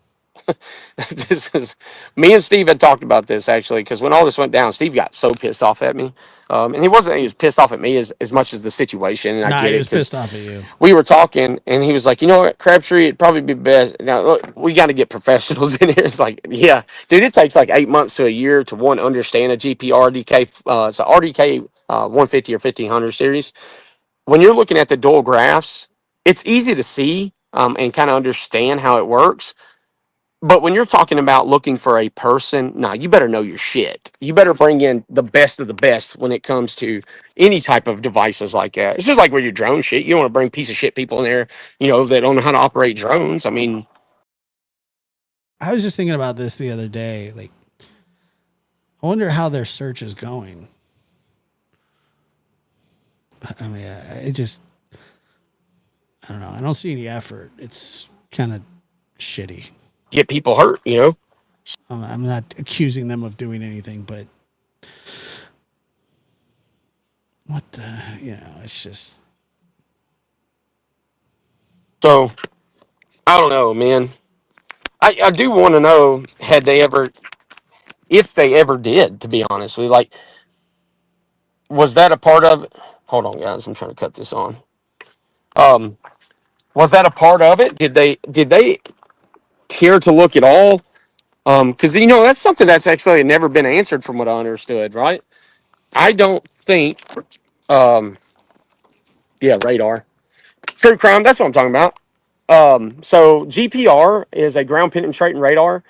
This is me and Steve had talked about this actually, because when all this went down, Steve got so pissed off at me, and he was pissed off at me as much as the situation. And I Nah, get he it was because pissed off at you. we were talking, and he was like, "You know what, Crabtree, it'd probably be best. Now, look, we got to get professionals in here." It's like, yeah, dude, it takes like 8 months to a year to understand a GP RDK. It's a RDK 150 or 1500 series. When you're looking at the dual graphs, it's easy to see and kind of understand how it works. But when you're talking about looking for a person, nah, you better know your shit. You better bring in the best of the best when it comes to any type of devices like that. It's just like with your drone shit. You don't want to bring piece of shit people in there, that don't know how to operate drones. I mean, I was just thinking about this the other day. Like, I wonder how their search is going. I mean, I don't know. I don't see any effort. It's kind of shitty. get people hurt. I'm not accusing them of doing anything, but what the, it's just. So I don't know, man. I do want to know, if they ever did, to be honest with you, like, was that a part of it? Hold on, guys. I'm trying to cut this on. Um, was that a part of it? Did they care to look at all? Because that's something that's actually never been answered from what I understood, right? I don't think. Um, yeah, radar, true crime. That's what I'm talking about. So GPR is a ground penetrating radar.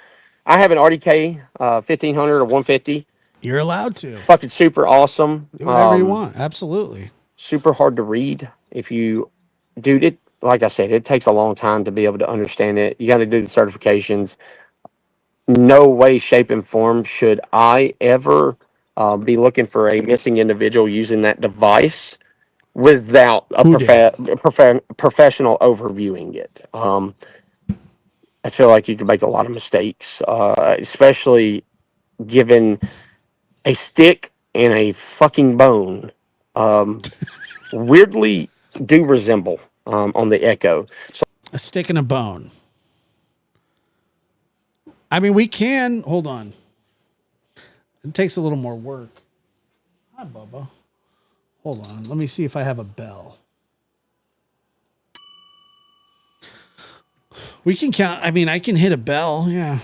I have an RDK 1500 or 150. You're allowed to Fucking super awesome. do whatever you want. Absolutely. Super hard to read. Dude, it, like I said, it takes a long time to be able to understand it. You got to do the certifications. No way, shape, and form should I ever be looking for a missing individual using that device without a Who did? professional overviewing it. I feel like you could make a lot of mistakes, especially given a stick and a fucking bone. Weirdly, do resemble on the Echo. So A stick and a bone. I mean, we can. Hold on. It takes a little more work. Hi, Bubba. Hold on. Let me see if I have a bell. We can count. I mean, I can hit a bell. Yeah.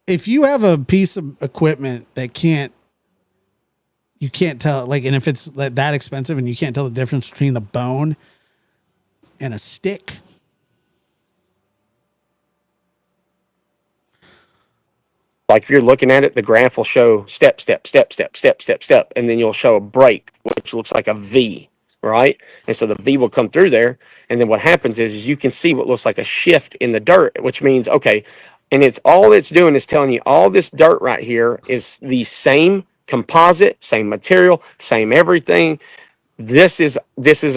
If you have a piece of equipment that you can't tell, like, and if it's that expensive and you can't tell the difference between the bone and a stick, like if you're looking at it, the graph will show step, step, step, step, step, step, step, and then you'll show a break, which looks like a V, right? And so the V will come through there, and then what happens is you can see what looks like a shift in the dirt, which means okay, and it's doing is telling you all this dirt right here is the same composite, same material, same everything. This is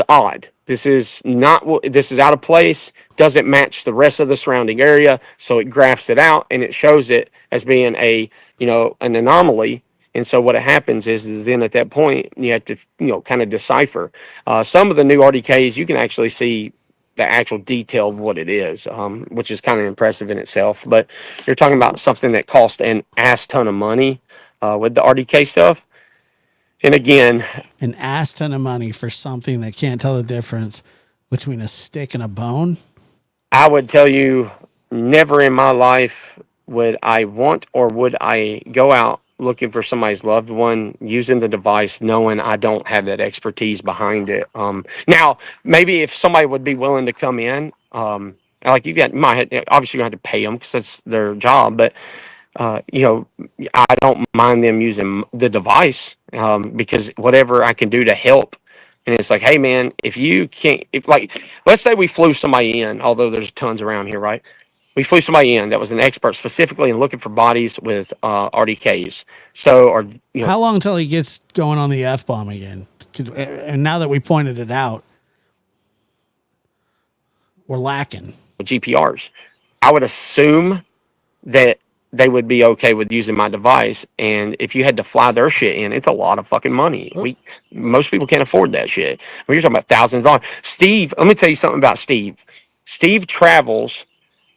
odd. This is not this is out of place. Doesn't match the rest of the surrounding area, so it graphs it out and it shows it as being an anomaly. And so what happens is then at that point you have to kind of decipher. Some of the new RDKs you can actually see the actual detail of what it is, which is kind of impressive in itself. But you're talking about something that cost an ass ton of money with the RDK stuff. And again, An ass ton of money for something that can't tell the difference between a stick and a bone. I would tell you, never in my life would I want or would I go out looking for somebody's loved one using the device, knowing I don't have that expertise behind it. Now, maybe if somebody would be willing to come in, like you might obviously you have to pay them because that's their job, but I don't mind them using the device because whatever I can do to help. And it's like, hey, man, if you can't, if like, let's say we flew somebody in, although there's tons around here, right? We flew somebody in that was an expert specifically in looking for bodies with RDKs. So, or, How long until he gets going on the F-bomb again? And now that we pointed it out, we're lacking. GPRs, I would assume that they would be okay with using my device. And if you had to fly their shit in, it's a lot of fucking money. Most people can't afford that shit. You're talking about thousands of dollars. Steve, let me tell you something about Steve. Steve travels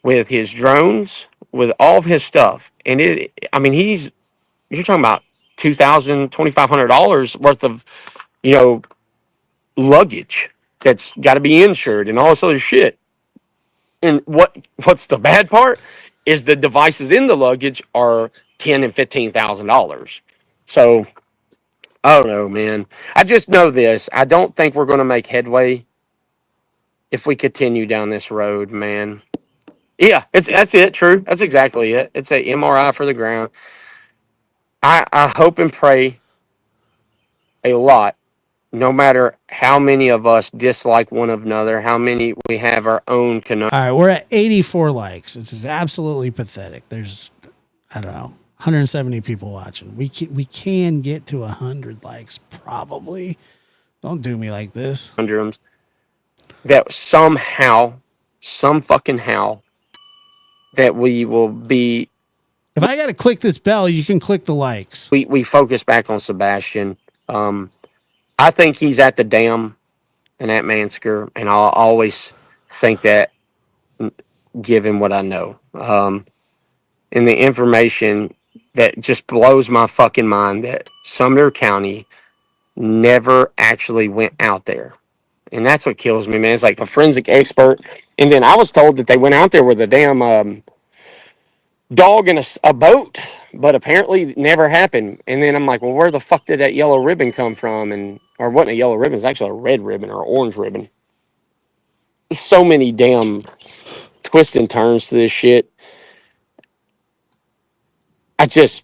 with his drones, with all of his stuff, and you're talking about $2,000, $2,500 worth of luggage that's got to be insured and all this other shit. And what's the bad part is the devices in the luggage are $10,000 and $15,000. So I don't know, man. I just know this. I don't think we're going to make headway if we continue down this road, man. Yeah, that's it. True, that's exactly it. It's a MRI for the ground. I hope and pray a lot. No matter how many of us dislike one another, how many we have our own conundrum. All right, we're at 84 likes. It's absolutely pathetic. There's, I don't know, 170 people watching. We can get to 100 likes probably. Don't do me like this. That somehow, some fucking how, that we will be. If I got to click this bell, you can click the likes. We focus back on Sebastian. I think he's at the dam in that Mansker, and I'll always think that, given what I know. And the information that just blows my fucking mind that Sumner County never actually went out there. And that's what kills me, man. It's like a forensic expert. And then I was told that they went out there with a damn dog in a boat, but apparently it never happened. And then I'm like, well, where the fuck did that yellow ribbon come from? Or wasn't a yellow ribbon, it's actually a red ribbon or orange ribbon. So many damn twists and turns to this shit. I don't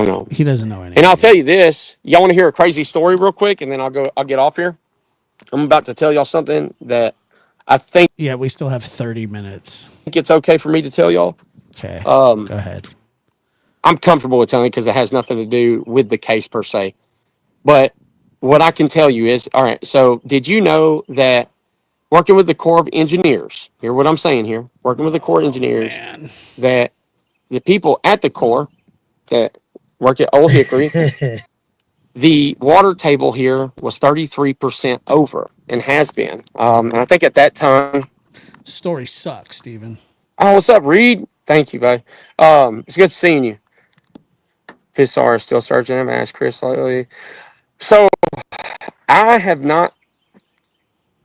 know. He doesn't know anything. And I'll tell you this. Y'all want to hear a crazy story real quick, and then I'll get off here. I'm about to tell y'all something that I think. Yeah, we still have 30 minutes. It's okay for me to tell y'all. Okay. Go ahead. I'm comfortable with telling because it has nothing to do with the case per se. But what I can tell you is, all right, so did you know that working with the Corps of Engineers, hear what I'm saying here, working with the Corps of Engineers, that the people at the Corps that work at Old Hickory, the water table here was 33% over and has been. And I think at that time. Story sucks, Steven. Oh, what's up, Reed? Thank you, buddy. It's good seeing you. Fissar is still searching. I've asked Chris lately. So I have not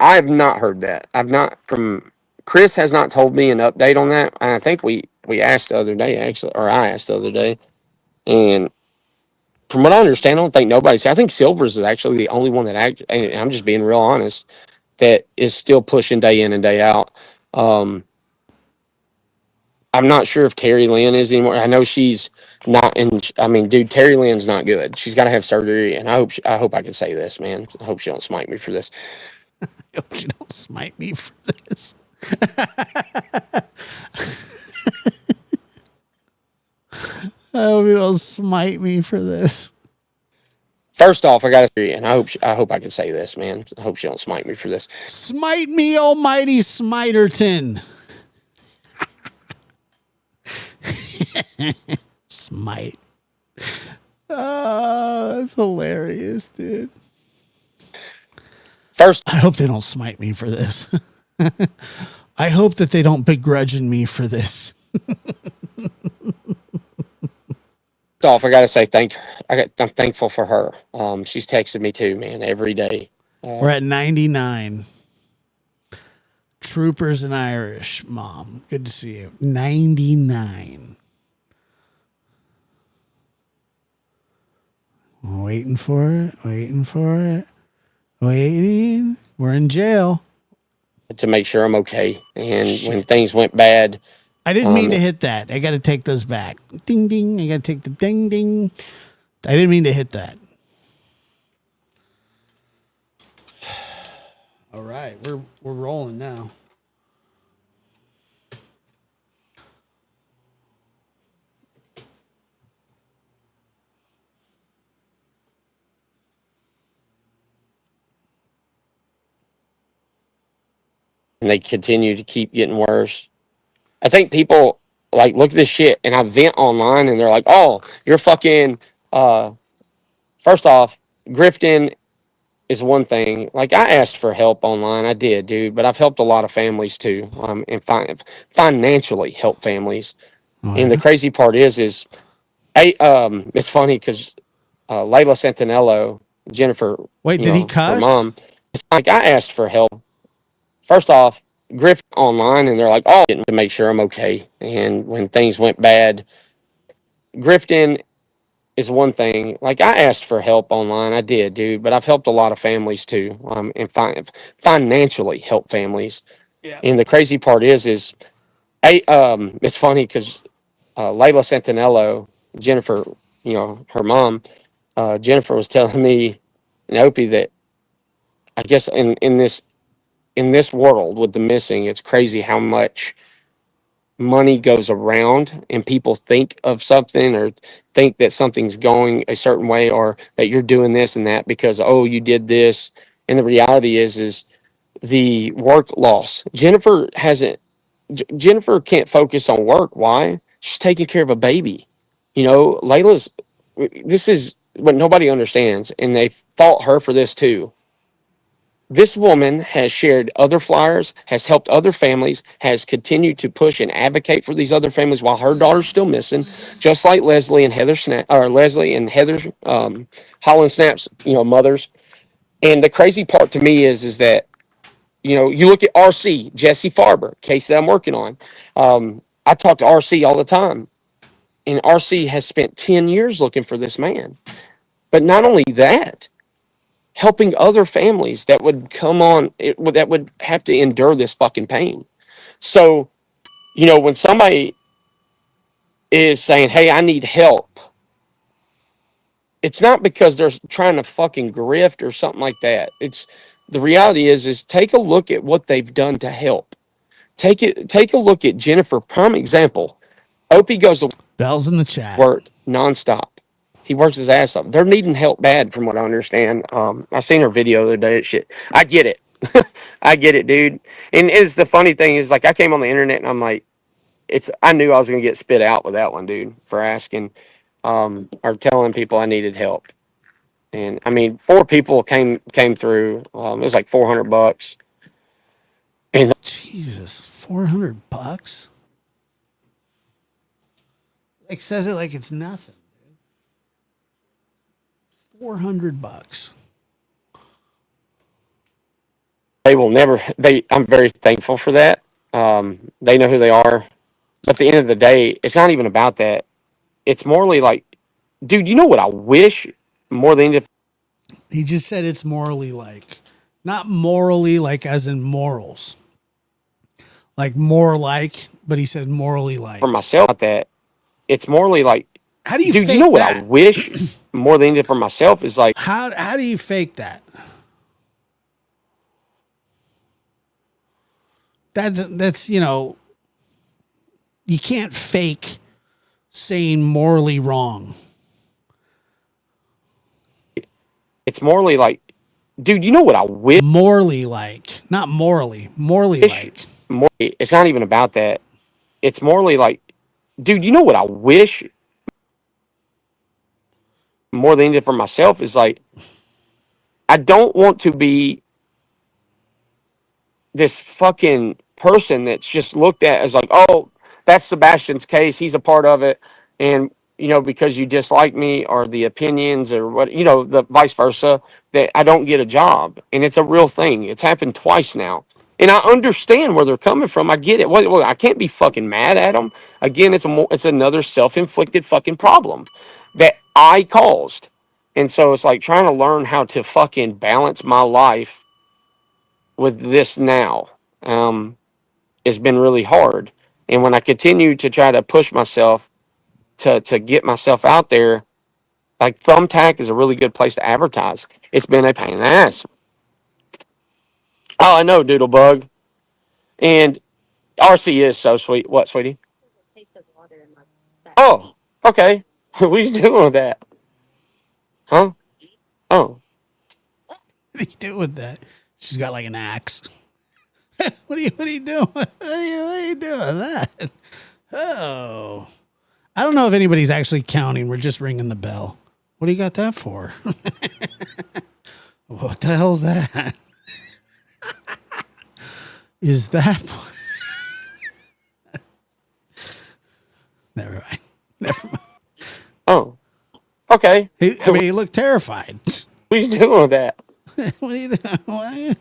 heard that. Chris has not told me an update on that. And I think we asked the other day, actually, or I asked the other day. And from what I understand, I don't think nobody's. I think Silvers is actually the only one that and I'm just being real honest, that is still pushing day in and day out. I'm not sure if Terry Lynn is anymore. I know she's not. Dude, Terry Lynn's not good. She's got to have surgery, and I hope I can say this, man. I hope she don't smite me for this. I hope she don't smite me for this. I hope you don't smite me for this. First off, I got to, and I hope I can say this, man. I hope she don't smite me for this. Smite me, almighty Smiterton. Smite. That's hilarious, dude. First I hope they don't smite me for this. I hope that they don't begrudge me for this. off, I gotta say I'm thankful for her. She's texted me too, man, every day. We're at 99. Troopers and Irish, Mom. Good to see you. 99. Waiting for it. Waiting for it. Waiting. We're in jail. To make sure I'm okay. And when Shit. things went bad, I didn't mean to hit that. I got to take those back. Ding, ding. I got to take the ding, ding. I didn't mean to hit that. All right. We're rolling now. and they continue to keep getting worse. I think people like look at this shit and I vent online and they're like, "Oh, you're fucking." First off, grifting is one thing. Like I asked for help online, I did, dude, but I've helped a lot of families too, and financially help families. Oh, And the yeah? crazy part is, it's funny because Layla Santinello, Jennifer, Wait, did he her cuss? mom. It's like I asked for help. First off, Griff online and they're like, "Oh," to make sure I'm okay. And when things went bad, grifting is one thing. Like I asked for help online, I did, dude, but I've helped a lot of families too, and financially help families. Yeah. And the crazy part is, it's funny because Layla Santinello, Jennifer, her mom, Jennifer was telling me, and Opie, that I guess in this world with the missing, it's crazy how much money goes around and people think of something or think that something's going a certain way or that you're doing this and that because oh you did this, and the reality is the work loss. Jennifer can't focus on work. Why? She's taking care of a baby. Layla's, this is what nobody understands, and they fault her for this too. This woman has shared other flyers, has helped other families, has continued to push and advocate for these other families while her daughter's still missing, just like Leslie and Heather Holland Snap's, mothers. And the crazy part to me is that you look at RC Jesse Farber, case that I'm working on. I talk to RC all the time, and RC has spent 10 years looking for this man. But not only that, helping other families that would that would have to endure this fucking pain. So, when somebody is saying, "Hey, I need help," it's not because they're trying to fucking grift or something like that. It's the reality is take a look at what they've done to help. Take a look at Jennifer. Prime example. Opie goes to Bell's in the chat. work nonstop. He works his ass off. They're needing help bad, from what I understand. I seen her video the other day. Shit, I get it. I get it, dude. And it's the funny thing is, like, I came on the internet and I'm like, I knew I was gonna get spit out with that one, dude, for asking, or telling people I needed help. And I mean, 4 people came through. It was like $400, and Jesus, $400? Like says it like it's nothing. $400. they will never. I'm very thankful for that. They know who they are. But at the end of the day, it's not even about that. It's morally like, dude, you know what I wish more than anything He just said it's morally like, not morally like as in morals, like more like, but he said morally like. for myself about that. It's morally like, How do you dude, fake you know what that? I wish more than anything for myself is like, How do you fake that? That's you can't fake saying morally wrong. it's morally like, dude, you know what I wish Morally like, not morally, morally like. more. It's not even about that. It's morally like, dude, you know what I wish more than anything for myself is like, I don't want to be this fucking person that's just looked at as like, oh, that's Sebastian's case. He's a part of it. And, because you dislike me or the opinions or what, the vice versa, that I don't get a job. And it's a real thing. It's happened twice now. And I understand where they're coming from. I get it. Well, I can't be fucking mad at them. Again, it's another self-inflicted fucking problem that I caused. And so it's like trying to learn how to fucking balance my life with this now. It's been really hard. And when I continue to try to push myself to get myself out there, like Thumbtack is a really good place to advertise. It's been a pain in the ass. Oh, I know, Doodlebug. And RC is so sweet. What, sweetie? Oh, okay. What are you doing with that? Huh? Oh. What do you do with that? She's got like an axe. What are you doing? What are you doing with that? Oh. I don't know if anybody's actually counting. We're just ringing the bell. What do you got that for? What the hell's that? Is that? Never mind. Never mind. Oh. Okay. He looked terrified. What are you doing with that? What are you doing? What?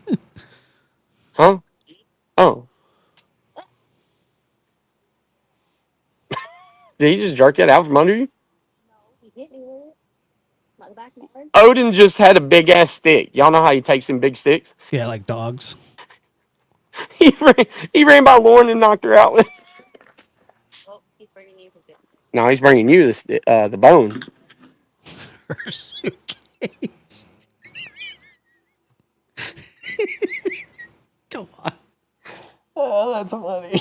Huh? Oh. Did he just jerk it out from under you? Odin just had a big ass stick. Y'all know how he takes them big sticks? Yeah, like dogs. he ran by Lauren and knocked her out with. No, he's bringing you the bone. Her suitcase. Come on. Oh, that's funny.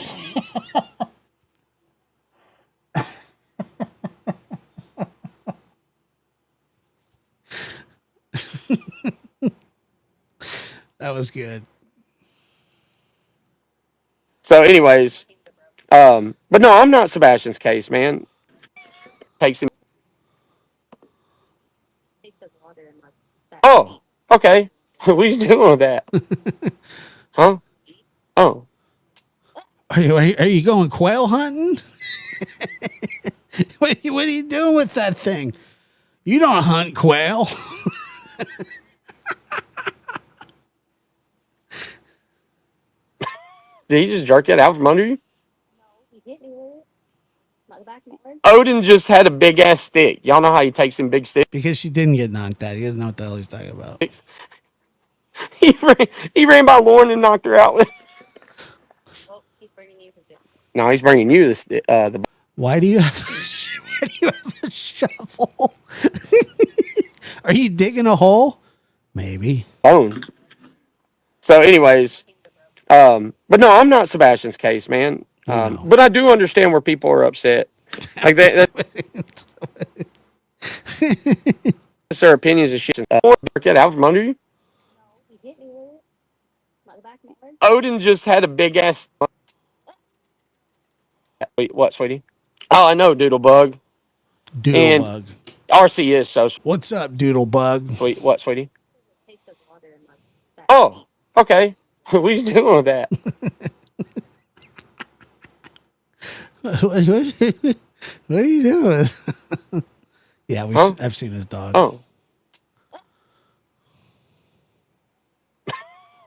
That was good. So, anyways, but no, I'm not Sebastian's case, man. Takes him. Oh, okay. What are you doing with that? Huh? Oh. Are you going quail hunting? What are you doing with that thing? You don't hunt quail. Did he just jerk it out from under you? Odin just had a big ass stick. Y'all know how he takes them big sticks? Because she didn't get knocked out. He doesn't know what the hell he's talking about. He ran by Lauren and knocked her out with. No, he's bringing you the. Why do you have a shovel? Are you digging a hole? Maybe. Bone. So, anyways, but no, I'm not Sebastian's case, man. But I do understand where people are upset. Like that's their opinions and shit. Get out from under you. Odin just had a big ass. Wait, what, sweetie? Oh, I know, Doodlebug. Doodlebug. RC is so sweet. What's up, Doodlebug? What, sweetie? Oh, okay. What are you doing with that? What are you doing? Yeah, Huh? I've seen his dog. Oh.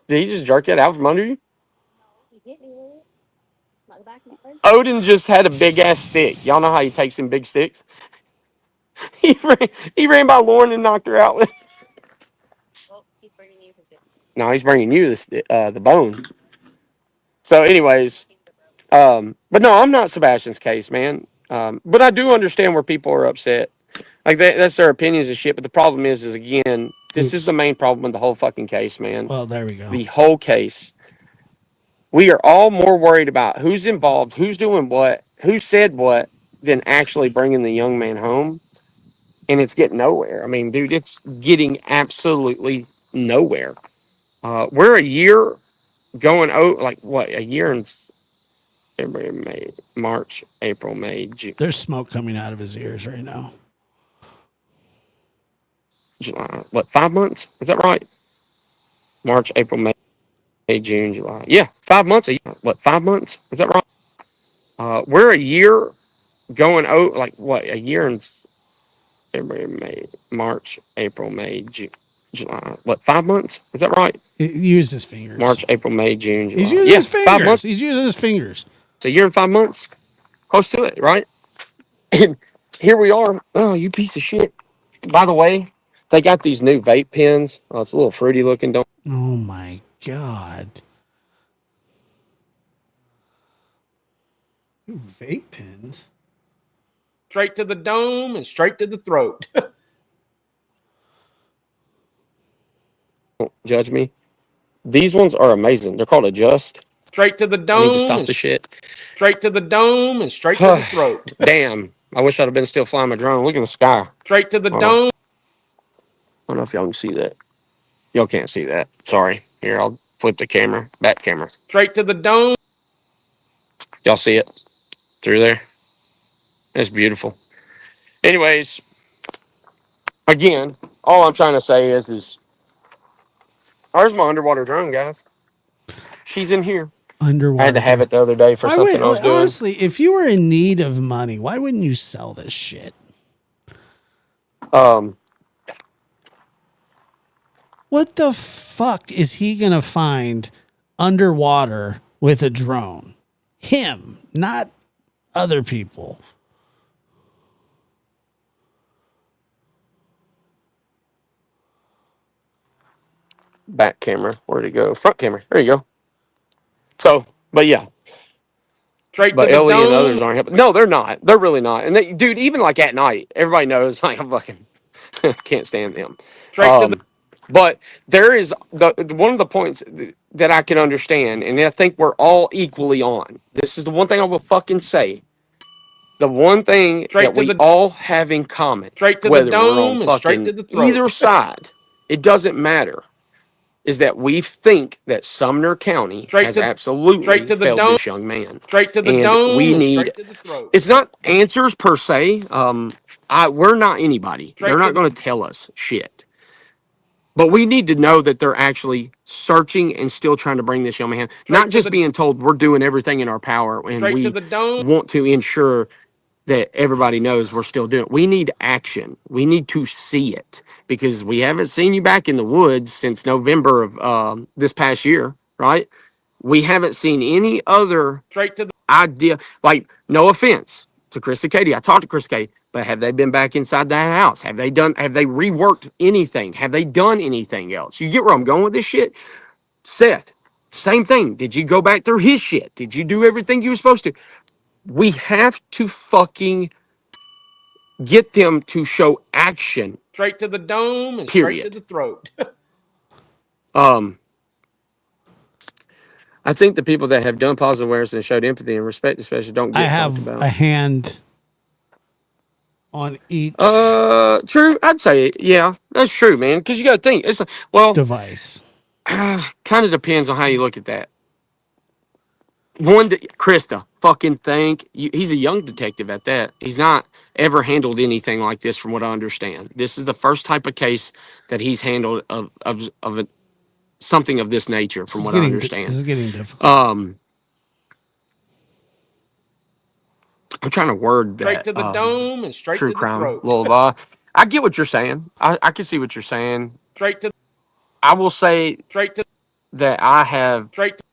Did he just jerk it out from under you? Odin just had a big ass stick. Y'all know how he takes them big sticks? He ran by Lauren and knocked her out with. No, he's bringing you the bone. So, anyways, but no, I'm not Sebastian's case, man. But I do understand where people are upset. Like that's their opinions and shit. But the problem is again, this is the main problem with the whole fucking case, man. Well, there we go. The whole case. We are all more worried about who's involved, who's doing what, who said what, than actually bringing the young man home. And it's getting nowhere. I mean, dude, it's getting absolutely nowhere. We're a year going like what, a year and February, May, March, April, May, June. There's smoke coming out of his ears right now. July. What, 5 months? Is that right? March, April, May, June, July. Yeah, 5 months. What, 5 months? Is that right? We're a year going over, like, what, a year and February, May, March, April, May, June, July. What, 5 months? Is that right? He used his fingers. March, April, May, June, He's July. using Yeah, his 5 fingers. months. He's using his fingers. It's a year and 5 months. Close to it, right? And here we are. Oh, you piece of shit. By the way, they got these new vape pens. Oh, it's a little fruity looking. Don't. Oh my God. Vape pens? Straight to the dome and straight to the throat. Judge me. These ones are amazing. They're called Adjust. Straight to the I need to dome. stop the shit. Straight to the dome and straight to the throat. Damn. I wish I'd have been still flying my drone. Look at the sky. Straight to the Oh. dome. I don't know if y'all can see that. Y'all can't see that. Sorry. Here, I'll flip the camera. Back camera. Straight to the dome. Y'all see it through there? It's beautiful. Anyways, again, all I'm trying to say is where's my underwater drone, guys? She's in here. Underwater. I had to have it the other day for something I was doing. Honestly, if you were in need of money, why wouldn't you sell this shit? What the fuck is he gonna find underwater with a drone? Him, not other people. Back camera. Where'd it go? Front camera. There you go. So, but yeah. Straight But to the Ellie dome. and others aren't helping. No, they're not. They're really not. And they, dude, even like at night, everybody knows like I'm fucking can't stand them. Straight to the But there is one of the points that I can understand, and I think we're all equally on. This is the one thing I will fucking say. The one thing that we all have in common, straight to the whether we're on dome and straight fucking to the throat. either side, it doesn't matter, is that we think that Sumner County has absolutely failed this young man. Straight to the And dome we and need, straight to the throat. it's not answers per se. We're not anybody. They're not going to tell us shit. But we need to know that they're actually searching and still trying to bring this young man. Not just being told we're doing everything in our power and we want to ensure that everybody knows we're still doing it. We need action. We need to see it because we haven't seen you back in the woods since November of this past year, right? We haven't seen any other idea. Like, no offense to Chris and Katie. I talked to Chris and Katie, but have they been back inside that house? Have they reworked anything? Have they done anything else? You get where I'm going with this shit? Seth, same thing. Did you go back through his shit? Did you do everything you were supposed to? We have to fucking get them to show action. Straight to the dome and period. Straight to the throat. I think the people that have done positive awareness and showed empathy and respect, especially, don't get I talked have about. a hand on each True. I'd say, yeah, that's true, man. Because you got to think, it's device. kind of depends on how you look at that. Krista, fucking think he's a young detective at that. He's not ever handled anything like this, from what I understand. This is the first type of case that he's handled of something of this nature, from what I understand. This is getting difficult. I'm trying to word that. Straight to the dome and straight true to the crime. throat. Well, I get what you're saying. I can see what you're saying. Straight to. I will say Straight to. that I have Straight to.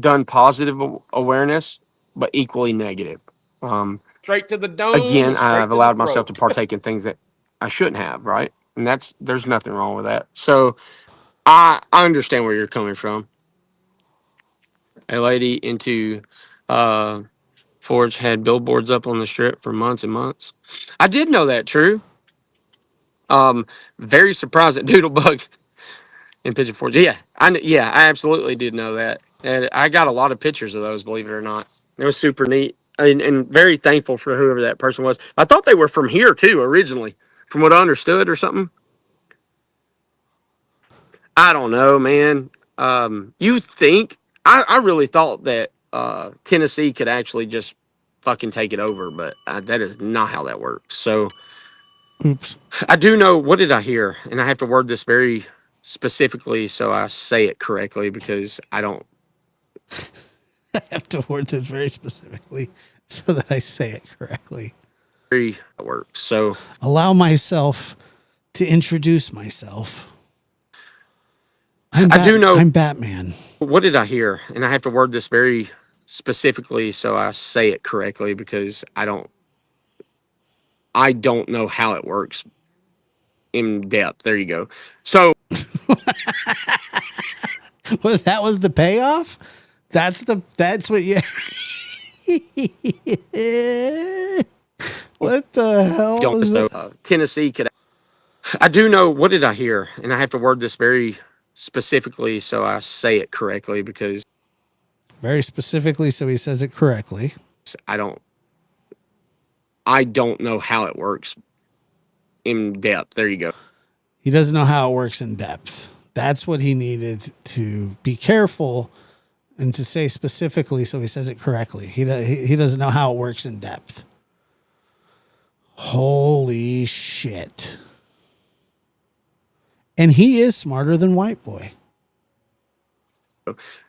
done positive awareness, but equally negative. Straight to the dome. Again, I've allowed myself to throat. partake in things that I shouldn't have, right? And there's nothing wrong with that. So I understand where you're coming from. A lady into Forge had billboards up on the strip for months and months. I did know that, true. Very surprised at Doodlebug in Pigeon Forge. Yeah, I absolutely did know that. And I got a lot of pictures of those, believe it or not. It was super neat. And very thankful for whoever that person was. I thought they were from here too, originally, from what I understood or something. I don't know, man. You think, I really thought that Tennessee could actually just fucking take it over, but that is not how that works. So Oops. I do know, what did I hear? And I have to word this very specifically so I say it correctly because I don't I have to word this very specifically so that I say it correctly. very work. So Allow myself to introduce myself. I'm I do know, I'm Batman. what did I hear? And I have to word this very specifically so I say it correctly because I don't know how it works in depth. There you go. So Well, that was the payoff. That's what you. What the hell don't is so it? Tennessee could. I do know, what did I hear? And I have to word this very specifically so I say it correctly because Very specifically, so he says it correctly. I don't I don't know how it works in depth. There you go. He doesn't know how it works in depth. That's what he needed to be careful and to say specifically, so he says it correctly. He doesn't know how it works in depth. Holy shit. And he is smarter than White Boy.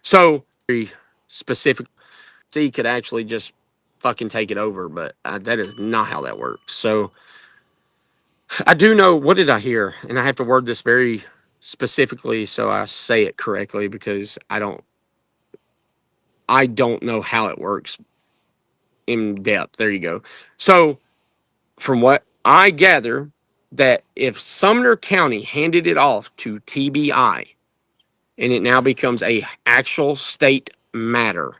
So very specific. C could actually just fucking take it over, but that is not how that works. So I do know, what did I hear? And I have to word this very specifically so I say it correctly because I don't know how it works in depth. There you go. So from what I gather, that if Sumner County handed it off to TBI and it now becomes a actual state matter,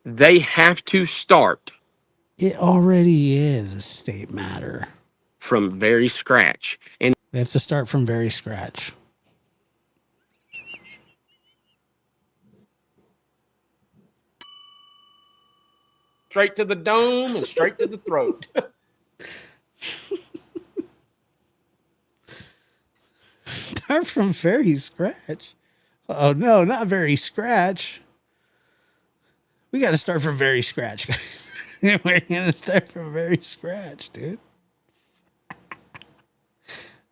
they have to start It already is a state matter. from very scratch. And They have to start from very scratch. Straight to the dome and straight to the throat. Start from very scratch. Oh no, not very scratch. We got to start from very scratch, guys. We're gonna start from very scratch, dude.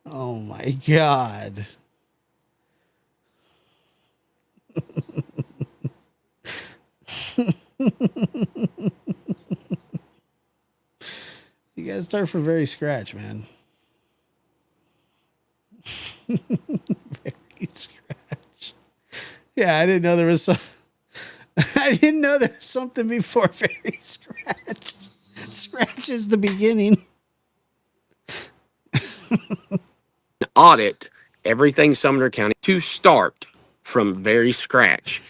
Oh my god. You gotta start from very scratch, man. Very scratch. Yeah, I didn't know there was some. I didn't know there was something before very scratch. Scratch is the beginning. audit everything Sumner County to start from very scratch.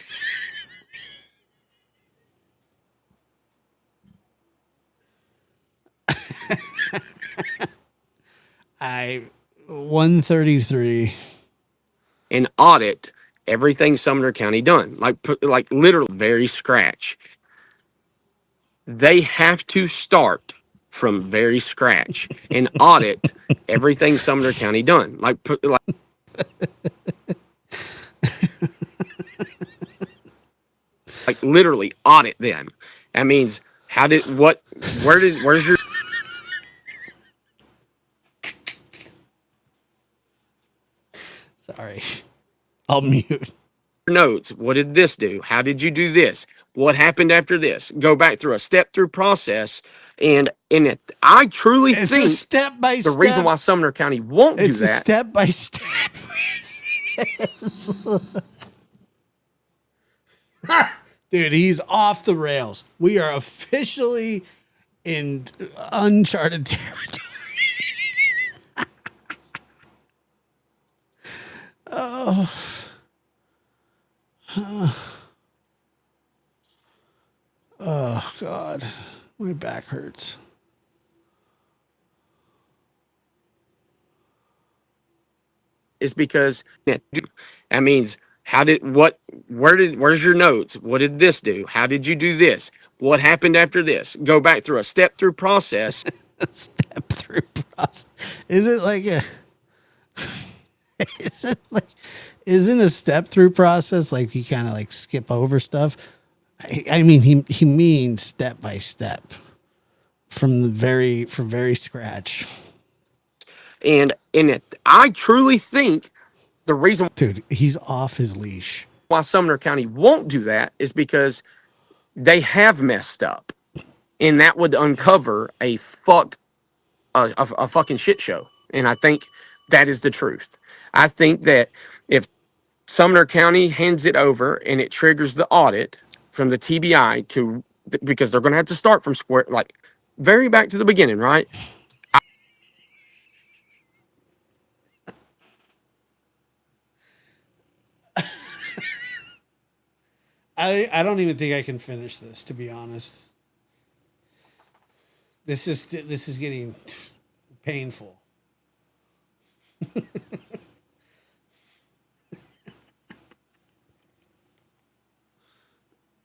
I 133. And audit everything Sumner County done, like literally very scratch. They have to start from very scratch and audit everything Sumner County done, like literally audit them. That means where's your Sorry. I'll mute. notes? What did this do? How did you do this? What happened after this? Go back through a step through process. And in it, I truly It's think a step by the step. reason why Sumner County won't do It's a that. step by step. Dude, he's off the rails. We are officially in uncharted territory. Oh. Oh, God. My back hurts. Is because that means where's your notes? What did this do? How did you do this? What happened after this? Go back through a step through process. Step through process. Is it like a. Is it like. Isn't a step through process like you kind of like skip over stuff? I mean, he means step by step from very scratch. I truly think the reason Dude, he's off his leash. why Sumner County won't do that is because they have messed up, and that would uncover a fucking shit show. And I think that is the truth. I think that if Sumner County hands it over and it triggers the audit from the TBI to because they're going to have to start from square, like very back to the beginning, right? I don't even think I can finish this, to be honest. This is getting painful.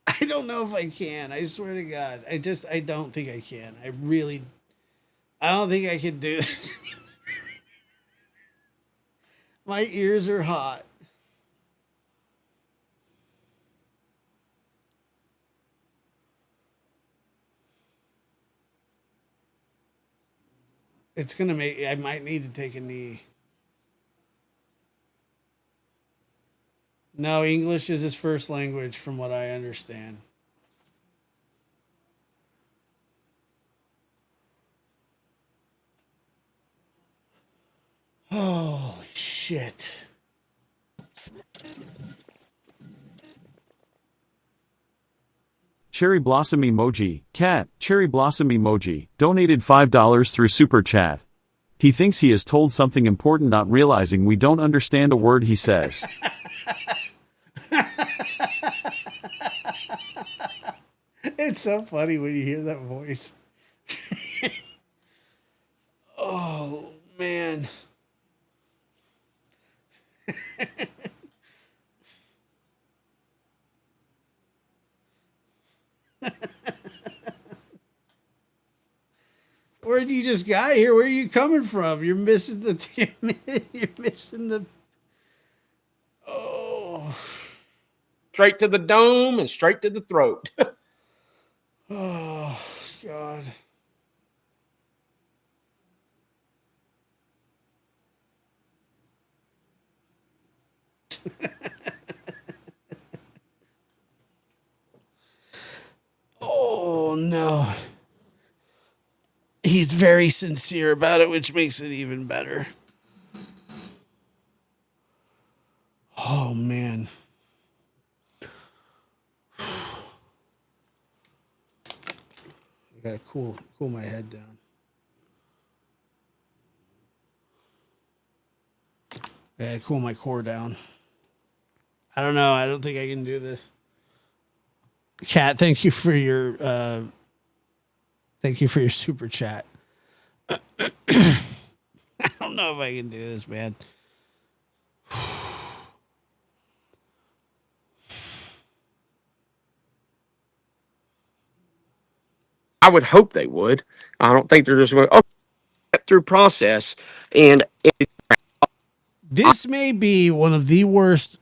I don't know if I can. I swear to God. I don't think I can. I don't think I can do this. My ears are hot. It's gonna make. I might need to take a knee. No, English is his first language, from what I understand. Holy shit. Cherry Blossom emoji, cat, Cherry Blossom emoji, donated $5 through Super Chat. He thinks he has told something important, not realizing we don't understand a word he says. It's so funny when you hear that voice. Oh, man. Where did you just got here? Where are you coming from? You're missing the. You're missing the. Oh. Straight to the dome and straight to the throat. Oh, God. Oh, no. He's very sincere about it, which makes it even better. Oh, man. I gotta cool my head down. I gotta cool my core down. I don't know. I don't think I can do this. Kat, thank you for your super chat. I don't know if I can do this, man. I would hope they would. I don't think they're just going, oh, through process. And This may be one of the worst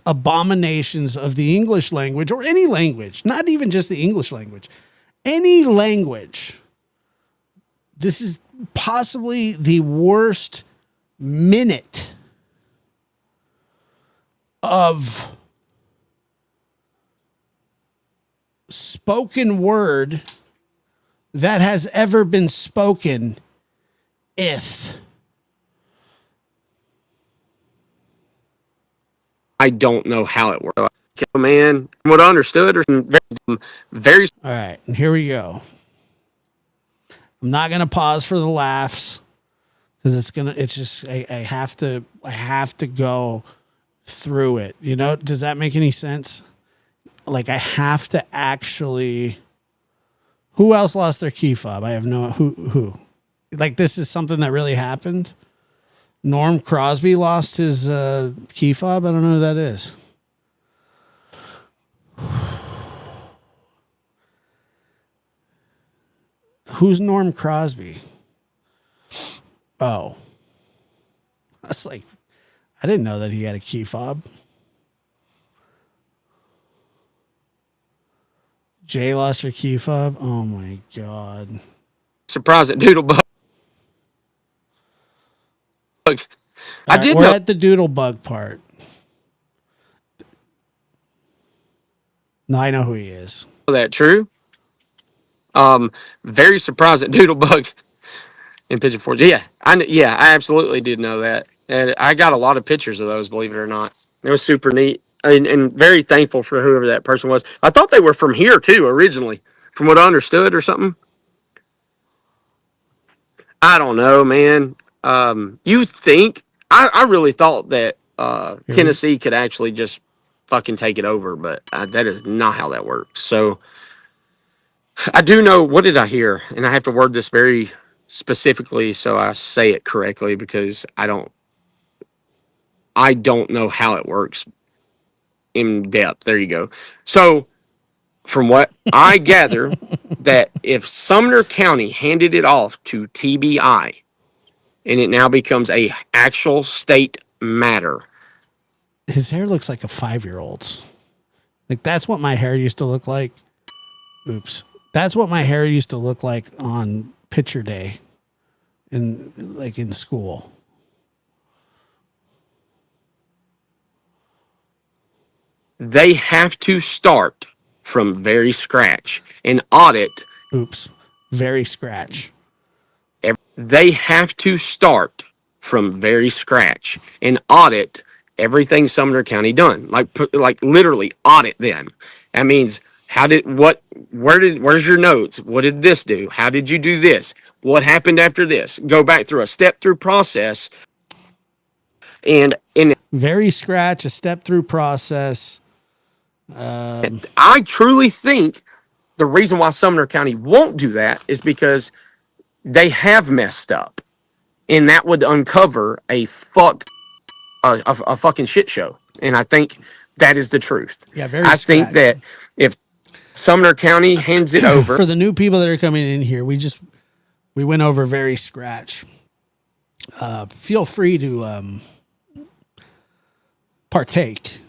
abominations of the English language, or any language, not even just the English language, any language. This is possibly the worst minute of spoken word that has ever been spoken. I don't know how it works. Man, what I understood are some very All right, and here we go. I'm not gonna pause for the laughs because it's just I have to go through it. You know, does that make any sense? Like I have to actually. Who else lost their key fob? I have no who. Like this is something that really happened. Norm Crosby lost his key fob. I don't know who that is. Who's Norm Crosby? Oh. That's like, I didn't know that he had a key fob. Jay lost her key fob. Oh my God. surprised at Doodlebug. Look, All I right, did we're know at the doodle bug part. No, I know who he is. that. True. Very surprised that Doodlebug in Pigeon Forge. Yeah, I absolutely did know that, and I got a lot of pictures of those. Believe it or not, it was super neat, and very thankful for whoever that person was. I thought they were from here too originally, from what I understood or something. I don't know, man. You think I really thought that Here we Tennessee could actually just fucking take it over, but that is not how that works. So I do know, what did I hear? And I have to word this very specifically so I say it correctly because I don't know how it works in depth. There you go. So from what I gather, that if Sumner County handed it off to TBI and it now becomes a actual state matter, his hair looks like a 5-year-old's. Like that's what my hair used to look like. Oops. That's what my hair used to look like on picture day in school. they have to start from very scratch and audit. Oops. Very scratch. They have to start from very scratch and audit everything Sumner County done. Like literally audit them. That means where's your notes? What did this do? How did you do this? What happened after this? Go back through a step through process, and Very scratch, a step through process. I truly think the reason why Sumner County won't do that is because they have messed up, and that would uncover a fucking shit show. And I think that is the truth. Yeah, very I think scratch. that if Sumner County hands it over, For the new people that are coming in here, we went over very scratch. Feel free to partake.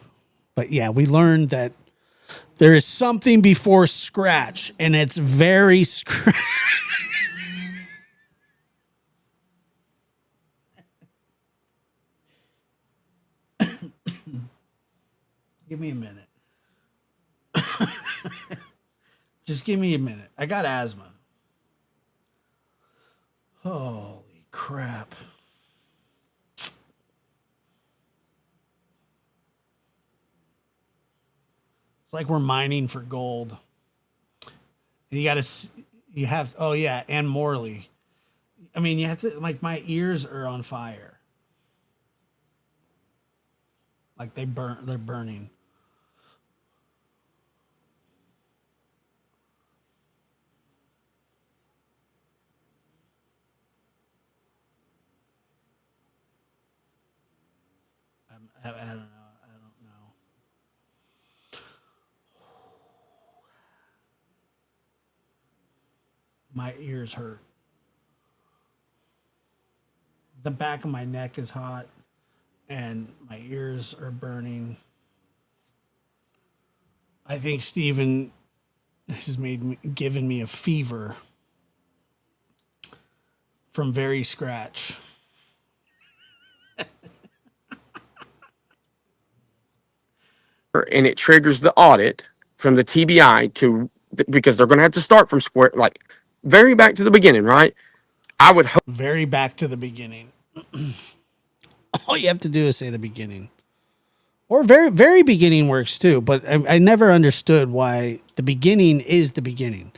But yeah, we learned that there is something before scratch, and it's very scratch. Give me a minute. Just give me a minute. I got asthma. Holy crap. It's like we're mining for gold. And you have, oh yeah, and Morley. I mean, you have to, like, my ears are on fire. Like they're burning. I don't know. I don't know. My ears hurt. The back of my neck is hot, and my ears are burning. I think Steven has given me a fever from very scratch. and it triggers the audit from the TBI because they're going to have to start from square, like very back to the beginning, right? I would hope. Very back to the beginning. All you have to do is say the beginning. Or very, very beginning works too, but I never understood why the beginning is the beginning.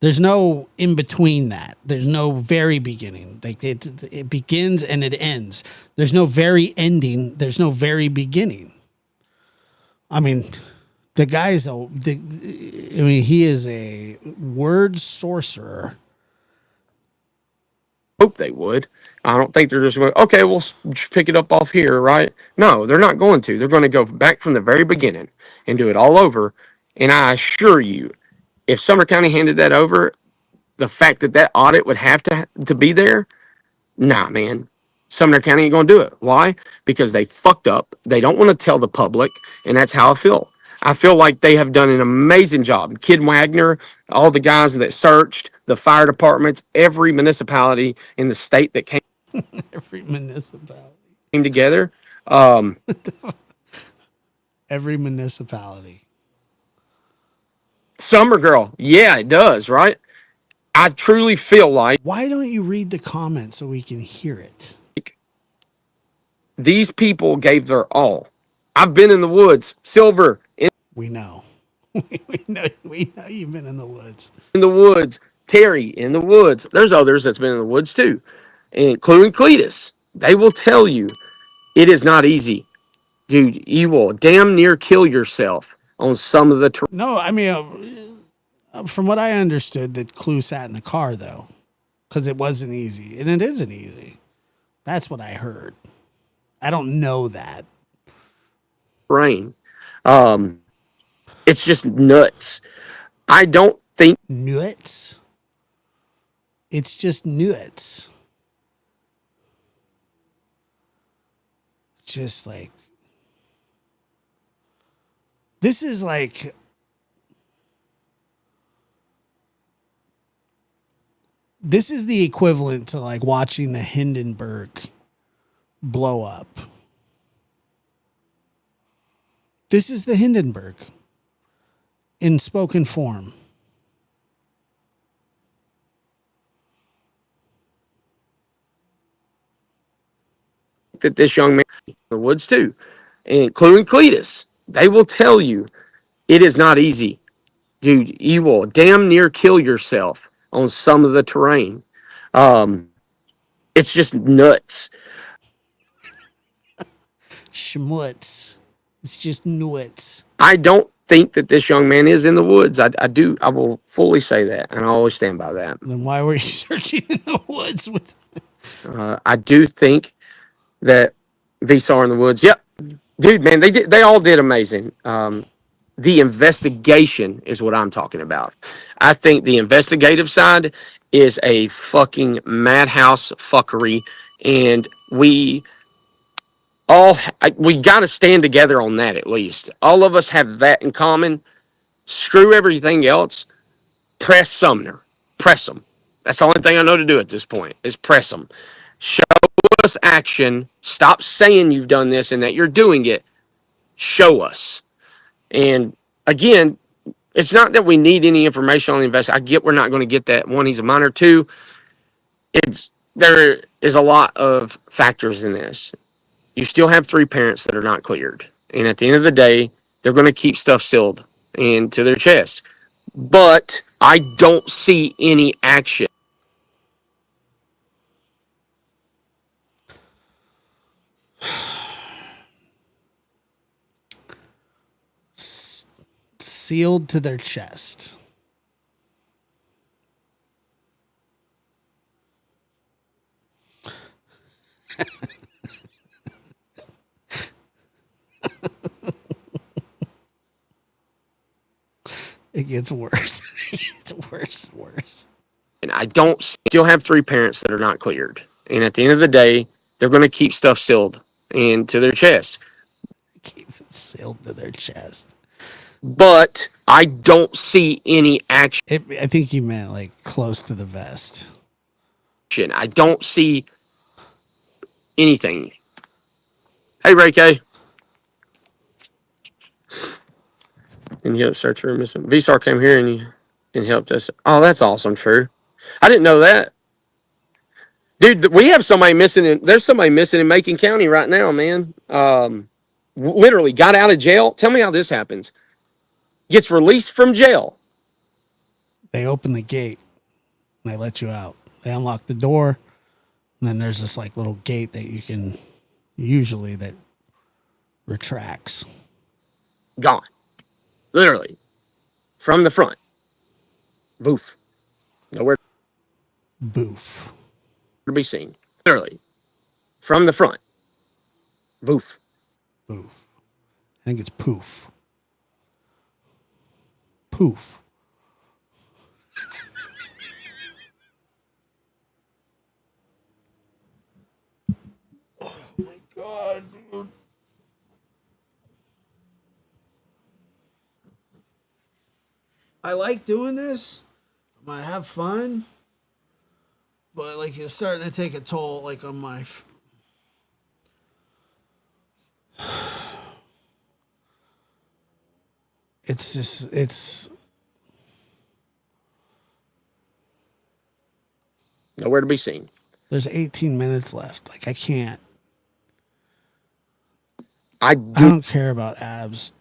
There's no in between that. There's no very beginning. Like it begins and it ends. There's no very ending. There's no very beginning. I mean, he is a word sorcerer. Hope they would. I don't think they're just going, okay, we'll just pick it up off here, right? No, they're not going to. They're going to go back from the very beginning and do it all over. And I assure you, if Sumner County handed that over, the fact that that audit would have to be there, nah, man. Sumner County ain't going to do it. Why? Because they fucked up. They don't want to tell the public, and that's how I feel. I feel like they have done an amazing job. Kid Wagner, all the guys that searched, the fire departments, every municipality in the state that came. Every municipality. came together. Um, Every municipality. Summer Girl. Yeah, it does, right? I truly feel like Why don't you read the comments so we can hear it? these people gave their all. I've been in the woods, Silver We know. We know you've been in the woods. in the woods, Terry in the woods. There's others that's been in the woods too, including Cletus. They will tell you it is not easy, dude. You will damn near kill yourself on some of the No, I mean, from what I understood, that Clue sat in the car though, because it wasn't easy, and it isn't easy. That's what I heard. I don't know that. terrain. Um, it's just nuts. I don't think Nuts. It's just nuts. Just like this is like this is the equivalent to like watching the Hindenburg blow up. This is the Hindenburg in spoken form. that this young man in the woods too, including Cletus. They will tell you it is not easy, dude. You will damn near kill yourself on some of the terrain. Um, it's just nuts. Schmutz. It's just nuts. I don't think that this young man is in the woods. I do. I will fully say that, and I always stand by that. Then why were you searching in the woods with I do think that VSAR in the woods. Yep, dude, man, they did. They all did amazing. The investigation is what I'm talking about. I think the investigative side is a fucking madhouse fuckery, and we got to stand together on that at least. All of us have that in common. Screw everything else. Press Sumner. Press them. That's the only thing I know to do at this point is press them. Show us action. Stop saying you've done this and that you're doing it. Show us. And again, it's not that we need any information on the investigation. I get we're not going to get that. One, he's a minor. Two, there is a lot of factors in this. You still have three parents that are not cleared, and at the end of the day, they're going to keep stuff sealed into their chest. But I don't see any action. sealed to their chest? It gets worse. It gets worse and worse. And I don't still have three parents that are not cleared, and at the end of the day, they're going to keep stuff sealed into their chest. Keep it sealed to their chest. But I don't see any action. I think you meant like close to the vest. I don't see anything. Hey, Ray K. And he helped search room. VSAR came here and helped us. Oh, that's awesome, True. I didn't know that. Dude, we have somebody missing. There's somebody missing in Macon County right now, man. Literally got out of jail. Tell me how this happens. Gets released from jail. They open the gate and they let you out. They unlock the door, and then there's this like little gate that you can usually that retracts. Gone. Literally. From the front. Boof. Nowhere Boof. to be seen. Literally. From the front. Boof. Boof. I think it's poof. Poof. Oh my God, dude. I like doing this. I have fun. but like it's starting to take a toll, like on my. It's just it's Nowhere to be seen. there's 18 minutes left. Like I can't. I I do don't care about abs.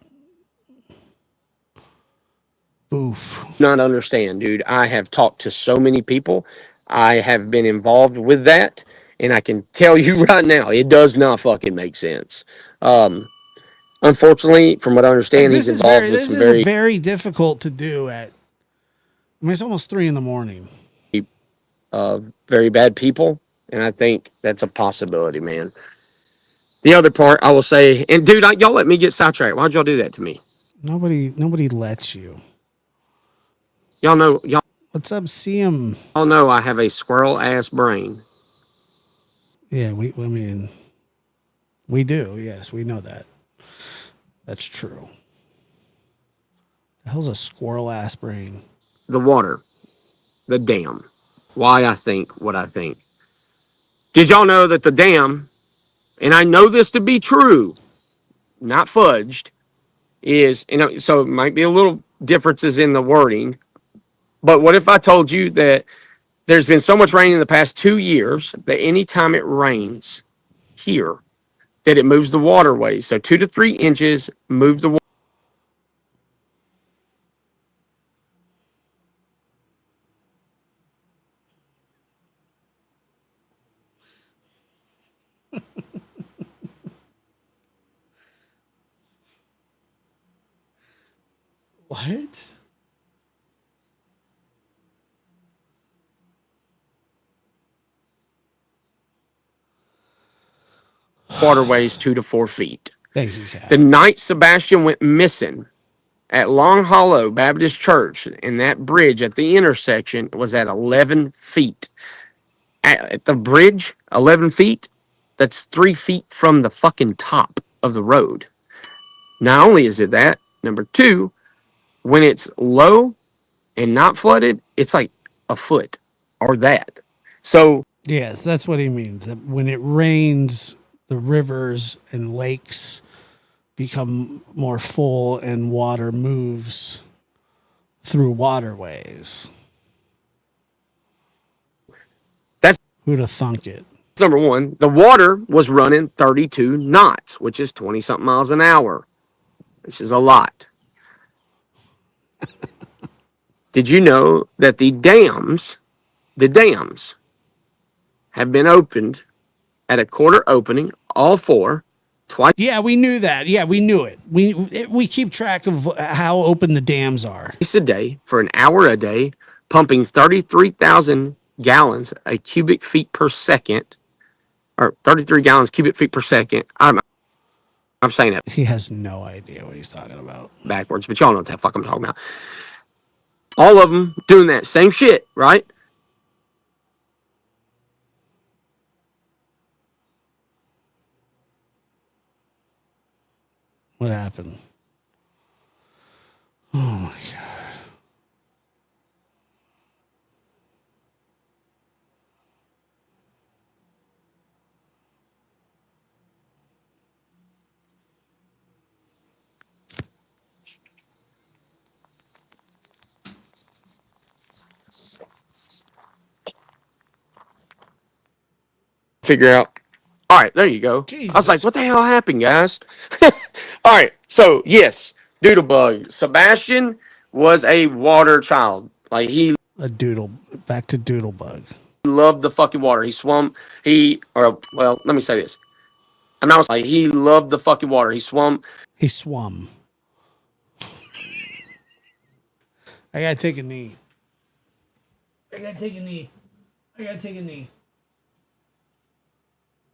Oof. not understand, dude. I have talked to so many people. I have been involved with that, and I can tell you right now, it does not fucking make sense. Um, Unfortunately, from what I understand, he's involved with This some is a very, very difficult to do at. I mean, it's almost 3 a.m. very bad people, and I think that's a possibility, man. The other part, I will say, and dude, y'all let me get sidetracked. Why'd y'all do that to me? Nobody lets you. Y'all What's up, CM? know I have a squirrel ass brain. Yeah, I mean, we do. Yes, we know that. That's true. The hell's a squirrel ass brain? The water, the dam. Why I think what I think. Did y'all know that the dam, and I know this to be true, not fudged, is, so it might be a little differences in the wording, but what if I told you that there's been so much rain in the past 2 years that anytime it rains here, that it moves the waterways. So 2 to 3 inches move the. What? Waterways 2 to 4 feet. Thank you, The Cat. night Sebastian went missing at Long Hollow Baptist Church, and that bridge at the intersection was at 11 feet. At the bridge, 11 feet, that's 3 feet from the fucking top of the road. Not only is it that, number two, when it's low and not flooded, it's like a foot or that. So Yes, that's what he means. That when it rains, the rivers and lakes become more full and water moves through waterways. that's Who'd have thunk it? number one. The water was running 32 knots, which is 20 something miles an hour. This is a lot. Did you know that the dams have been opened at a quarter opening, all four, twice Yeah, we knew that. Yeah, we knew it. We keep track of how open the dams are. a day for an hour a day, pumping 33,000 gallons a cubic feet per second, or 33 gallons cubic feet per second. I'm saying that He has no idea what he's talking about. backwards, but y'all know what the fuck I'm talking about. All of them doing that same shit, right? What happened? Oh my god. Figure out. All right, there you go. I was like, Jesus. what the hell happened, guys? All right, so yes, Doodlebug. Sebastian was a water child. Like, he A doodle. Back to Doodlebug. loved the fucking water. He swum. Well, let me say this. I'm not like he loved the fucking water. He swum. He swum. I gotta take a knee. I gotta take a knee. I gotta take a knee.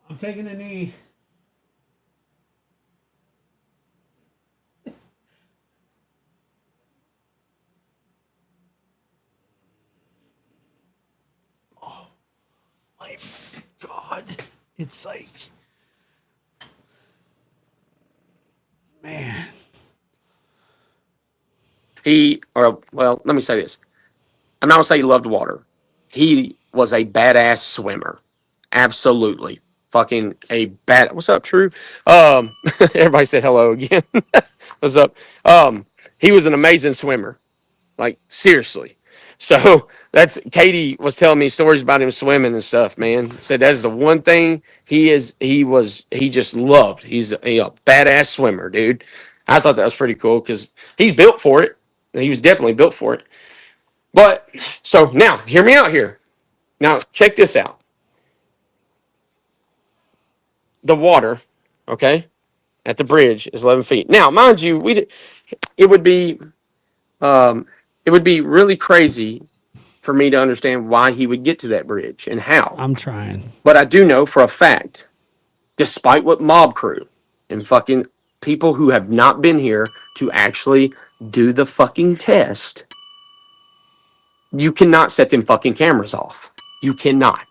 I'm taking a knee. My God. It's like, man. Well, let me say this. I'm not gonna say he loved water. He was a badass swimmer. Absolutely. Fucking a bad. What's up, True? Everybody said hello again. What's up? He was an amazing swimmer. Like, seriously. So that's Katie was telling me stories about him swimming and stuff, man. Said that's the one thing he just loved. He's a badass swimmer, dude. I thought that was pretty cool because he's built for it. He was definitely built for it. But so now, hear me out here. Now, check this out. The water, okay, at the bridge is 11 feet. Now, mind you, it would be it would be really crazy for me to understand why he would get to that bridge and how. I'm trying. But I do know for a fact, despite what mob crew and fucking people who have not been here to actually do the fucking test, you cannot set them fucking cameras off. You cannot.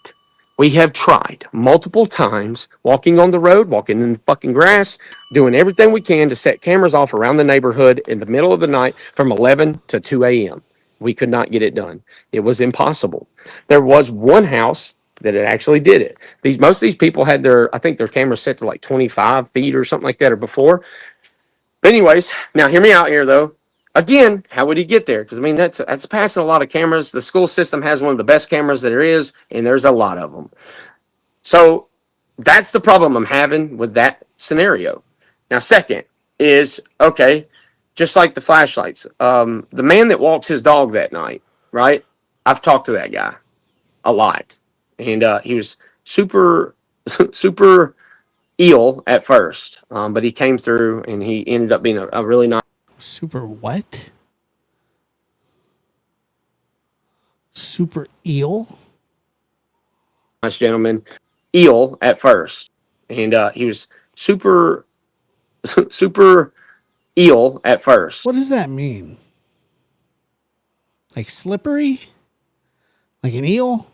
We have tried multiple times walking on the road, walking in the fucking grass, doing everything we can to set cameras off around the neighborhood in the middle of the night from 11 to 2 a.m. We could not get it done. It was impossible. There was one house that it actually did it. Most of these people had I think their cameras set to like 25 feet or something like that or before. But anyways, now hear me out here though. Again, how would he get there? Because I mean, that's passing a lot of cameras. The school system has one of the best cameras that there is, and there's a lot of them. So that's the problem I'm having with that scenario. Now, second is okay, just like the flashlights. The man that walks his dog that night, right? I've talked to that guy a lot, and he was super, super ill at first, but he came through, and he ended up being a really nice. Super what? Super eel? Nice gentleman, ill at first, and he was super, super ill at first. What does that mean? Like slippery? Like an eel?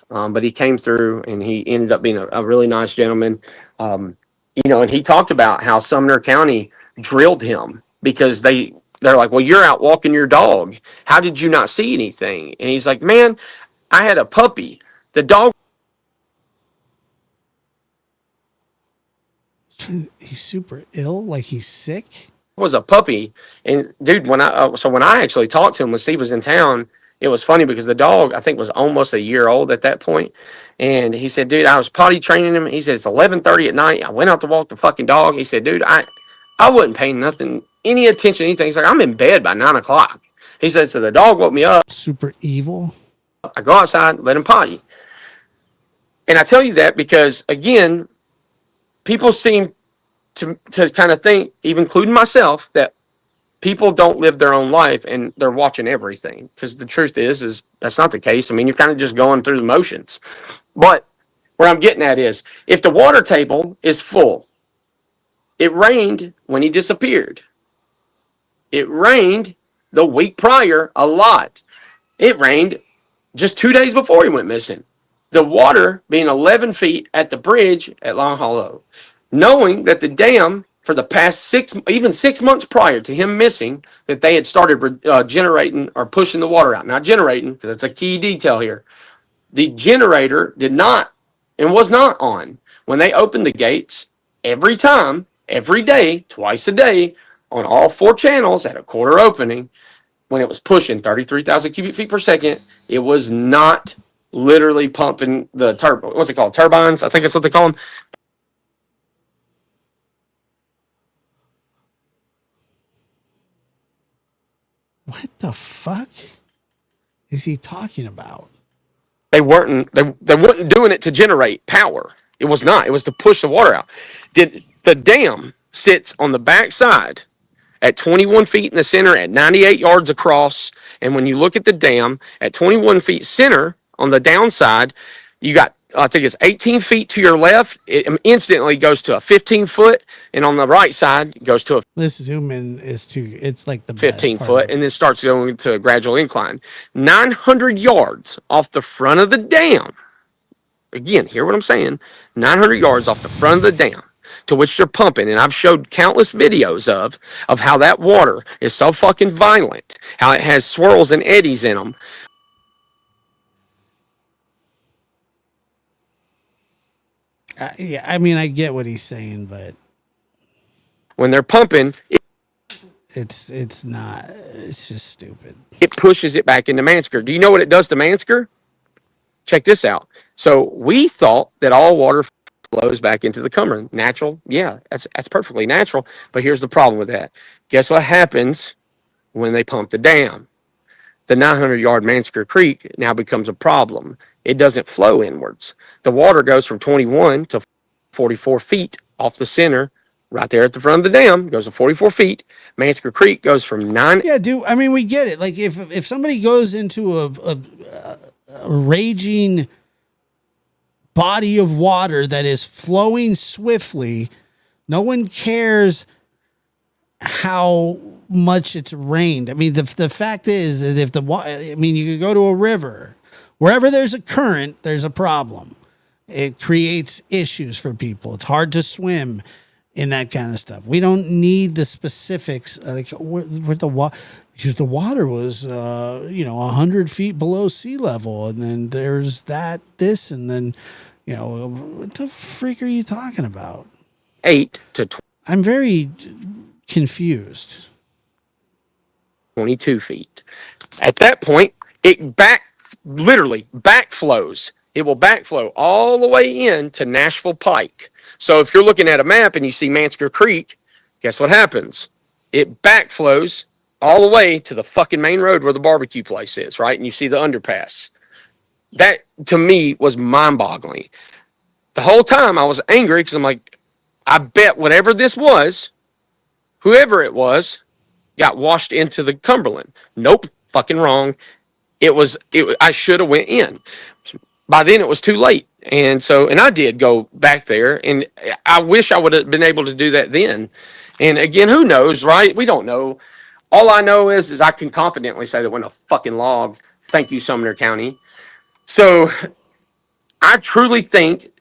But he came through, and he ended up being a really nice gentleman. And he talked about how Sumner County drilled him because they're like, well, you're out walking your dog. How did you not see anything? And he's like, man, I had a puppy. The dog. He's super ill? Like he's sick? Was a puppy, and dude, when I actually talked to him when Steve was in town, it was funny because the dog I think was almost a year old at that point, and he said, dude, I was potty training him. He said it's 11:30 at night. I went out to walk the fucking dog. He said, dude, I wasn't paying any attention to anything. He's like, I'm in bed by 9 o'clock. He said, so the dog woke me up. Super evil? I go outside, let him potty, and I tell you that because again, people seem to kind of think, even including myself, that people don't live their own life and they're watching everything. Because the truth is that's not the case. I mean, you're kind of just going through the motions. But where I'm getting at is, if the water table is full, it rained when he disappeared. It rained the week prior a lot. It rained just 2 days before he went missing. The water being 11 feet at the bridge at Long Hollow, knowing that the dam for the past 6 months prior to him missing, that they had started generating or pushing the water out. Not generating, because that's a key detail here. The generator did not and was not on when they opened the gates every time, every day, twice a day, on all 4 channels at a quarter opening. When it was pushing 33,000 cubic feet per second, it was not literally pumping the what's it called? Turbines, I think that's what they call them. What the fuck is he talking about? They weren't doing it to generate power. It was not. It was to push the water out. The dam sits on the back side at 21 feet in the center at 98 yards across. And when you look at the dam at 21 feet center on the downside, you got, I think it's 18 feet to your left. It instantly goes to a 15-foot. And on the right side, it goes to a This zoom in it's like the 15 best part foot, and then starts going to a gradual incline. 900 yards off the front of the dam. Again, hear what I'm saying? 900 yards off the front of the dam, to which they're pumping, and I've showed countless videos of how that water is so fucking violent, how it has swirls and eddies in them. Yeah, I mean, I get what he's saying, but When they're pumping, it's not. It's just stupid. it pushes it back into Mansker. Do you know what it does to Mansker? Check this out. So we thought that all water flows back into the Cumberland. Natural, yeah, that's perfectly natural. But here's the problem with that. Guess what happens when they pump the dam? The 900-yard Mansker Creek now becomes a problem. It doesn't flow inwards. The water goes from 21 to 44 feet off the center, right there at the front of the dam, goes to 44 feet. Mansker Creek goes from 9. Yeah, dude. I mean, we get it. Like if somebody goes into a raging body of water that is flowing swiftly, no one cares how much it's rained. I mean, the fact is that if I mean, you could go to a river, wherever there's a current, there's a problem. It creates issues for people. It's hard to swim in that kind of stuff. We don't need the specifics. Like where the water. Because the water was, 100 feet below sea level, and then there's this, and then, what the freak are you talking about? 8 to I'm very confused. 22 feet. At that point, it literally backflows. It will backflow all the way in to Nashville Pike. So if you're looking at a map and you see Mansker Creek, guess what happens? It backflows all the way to the fucking main road where the barbecue place is, right? And you see the underpass. That to me was mind-boggling. The whole time I was angry because I'm like, I bet whatever this was, whoever it was, got washed into the Cumberland. Nope, fucking wrong. I should have went in. By then it was too late. And I did go back there, and I wish I would have been able to do that then. And again, who knows, right? We don't know. All I know is I can confidently say that when a fucking log, thank you, Sumner County. So I truly think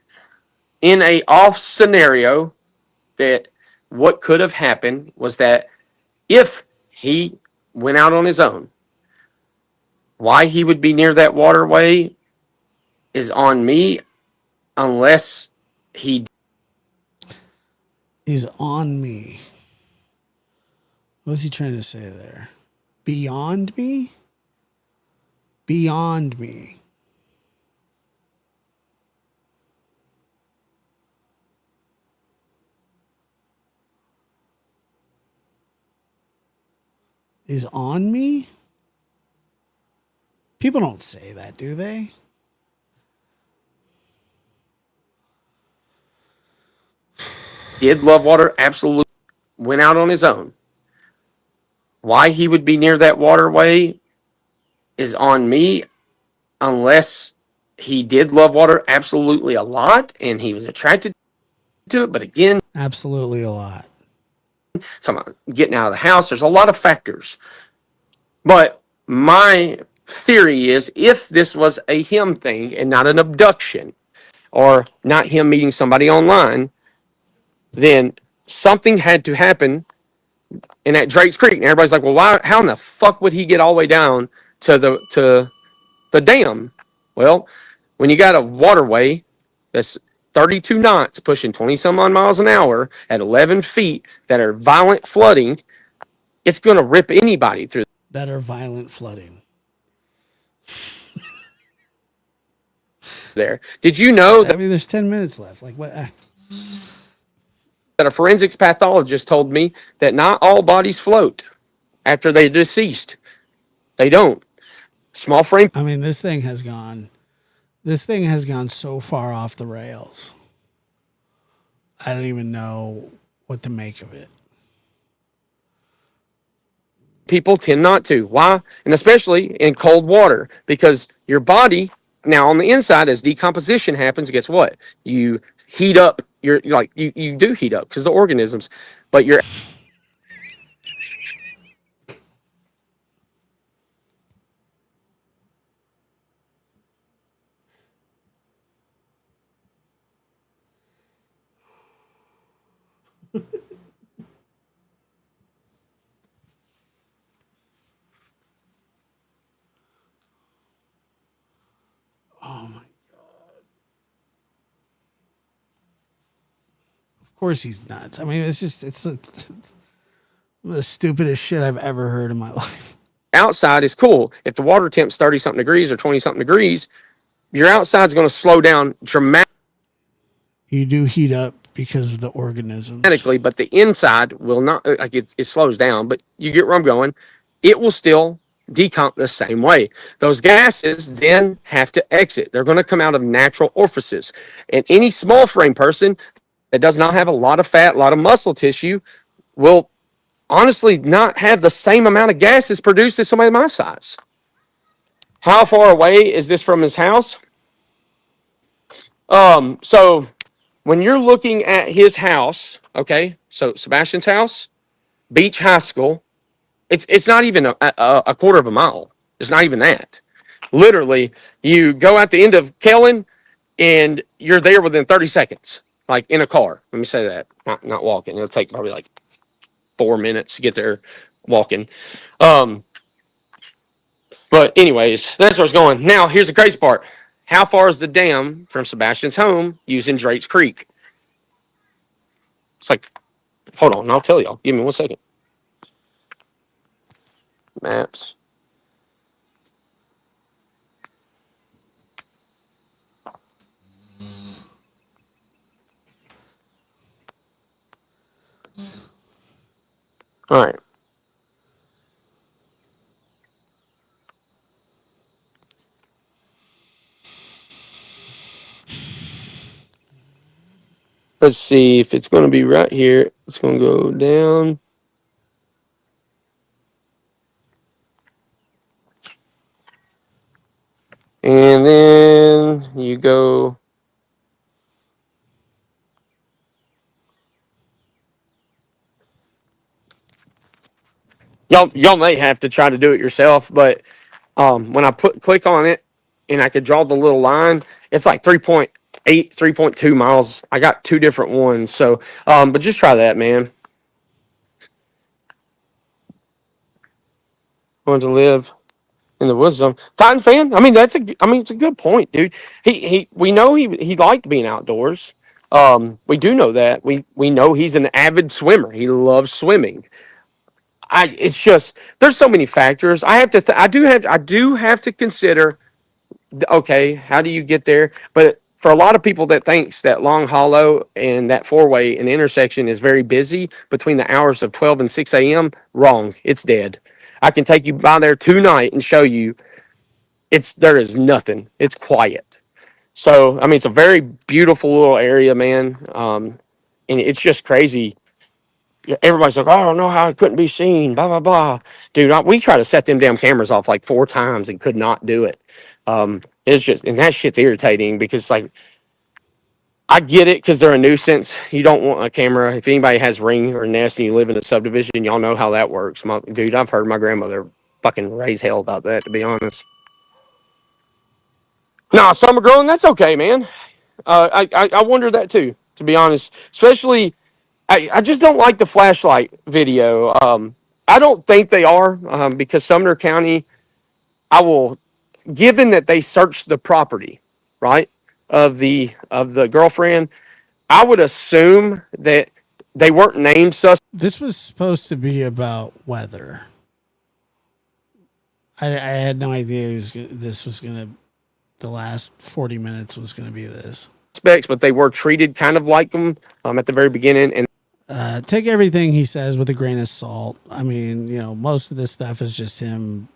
in a off scenario that what could have happened was that if he went out on his own, why he would be near that waterway is on me unless he Is on me. What was he trying to say there? Beyond me? Beyond me. Is on me? People don't say that, do they? did love water, absolutely went out on his own. Why he would be near that waterway is on me unless he did love water absolutely a lot and he was attracted to it. But again, Absolutely a lot. talking about getting out of the house, there's a lot of factors. But my theory is if this was a him thing and not an abduction or not him meeting somebody online, then something had to happen in that Drake's Creek. And everybody's like, well, why? How in the fuck would he get all the way down to the dam? Well, when you got a waterway that's 32 knots, pushing 20 some odd miles an hour at 11 feet that are violent flooding, it's going to rip anybody through That are violent flooding. there. Did you know I mean, there's 10 minutes left. Like, what? that a forensics pathologist told me that not all bodies float after they're deceased? They don't. Small frame I mean, this thing has gone. This thing has gone so far off the rails. I don't even know what to make of it. people tend not to. Why? And especially in cold water, because your body now on the inside, as decomposition happens, guess what? You heat up. You do heat up because the organisms, but you're Oh my! course he's nuts. I mean, it's the stupidest shit I've ever heard in my life. Outside is cool. If the water temp's 30 something degrees or 20 something degrees, your outside's going to slow down dramatically, You do heat up because of the organisms. but the inside will not. Like it slows down, but you get where I'm going. It will still decomp the same way. Those gases then have to exit. They're going to come out of natural orifices. And any small frame person that does not have a lot of fat, a lot of muscle tissue, will honestly not have the same amount of gases produced as somebody my size. How far away is this from his house? So when you're looking at his house, okay, so Sebastian's house, Beach High School, it's not even a quarter of a mile. It's not even that. Literally, you go out the end of Kellen, and you're there within 30 seconds, like in a car. Let me say that, not walking. It'll take probably like 4 minutes to get there walking. But anyways, that's where it's going. Now, here's the crazy part. How far is the dam from Sebastian's home using Drake's Creek? It's like, hold on, I'll tell y'all. Give me 1 second. Maps. All right. Let's see if it's going to be right here. It's going to go down. And then you go. Y'all may have to try to do it yourself, but when I click on it and I could draw the little line, it's like 3.8, 3.2 miles. I got two different ones. So, but just try that, man. Going to live in the wisdom. Titan fan. I mean, it's a good point, dude. We know he liked being outdoors. We do know that. We know he's an avid swimmer. He loves swimming. It's just there's so many factors. I do have to consider. Okay, how do you get there? But for a lot of people that thinks that Long Hollow and that four-way and intersection is very busy between the hours of 12 and 6 a.m., wrong. It's dead. I can take you by there tonight and show you there is nothing. It's quiet. So, I mean, it's a very beautiful little area, man. And it's just crazy. Everybody's like, oh, I don't know how it couldn't be seen, blah, blah, blah. Dude, we try to set them damn cameras off like 4 times and could not do it. It's just, and that shit's irritating because, like, I get it because they're a nuisance. You don't want a camera. If anybody has Ring or Nest and you live in a subdivision, y'all know how that works. Dude, I've heard my grandmother fucking raise hell about that, to be honest. Nah, summer growing, that's okay, man. I wonder that too, to be honest. Especially, I just don't like the flashlight video. I don't think they are because Sumner County, given that they searched the property, right, of the girlfriend, I would assume that they weren't named suspects. This was supposed to be about weather. I had no idea this was going to, the last 40 minutes was going to be this. But they were treated kind of like them at the very beginning. And take everything he says with a grain of salt. I mean, most of this stuff is just him.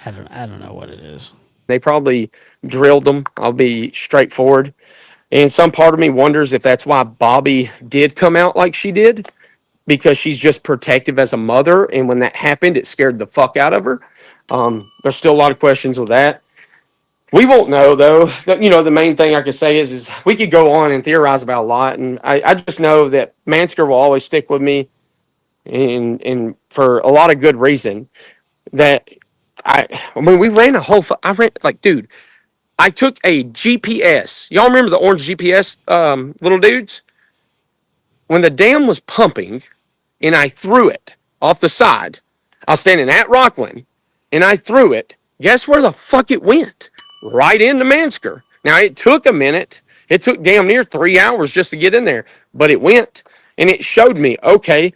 I don't know what it is. They probably drilled them. I'll be straightforward. And some part of me wonders if that's why Bobby did come out like she did, because she's just protective as a mother. And when that happened, it scared the fuck out of her. There's still a lot of questions with that. We won't know, though. The main thing I could say is we could go on and theorize about a lot. And I just know that Mansker will always stick with me, and for a lot of good reason. That we ran a whole. Dude, I took a GPS. Y'all remember the orange GPS little dudes? When the dam was pumping and I threw it off the side, I was standing at Rockland and I threw it. Guess where the fuck it went? Right into Mansker. Now, it took a minute. It took damn near 3 hours just to get in there. but it went and it showed me, okay,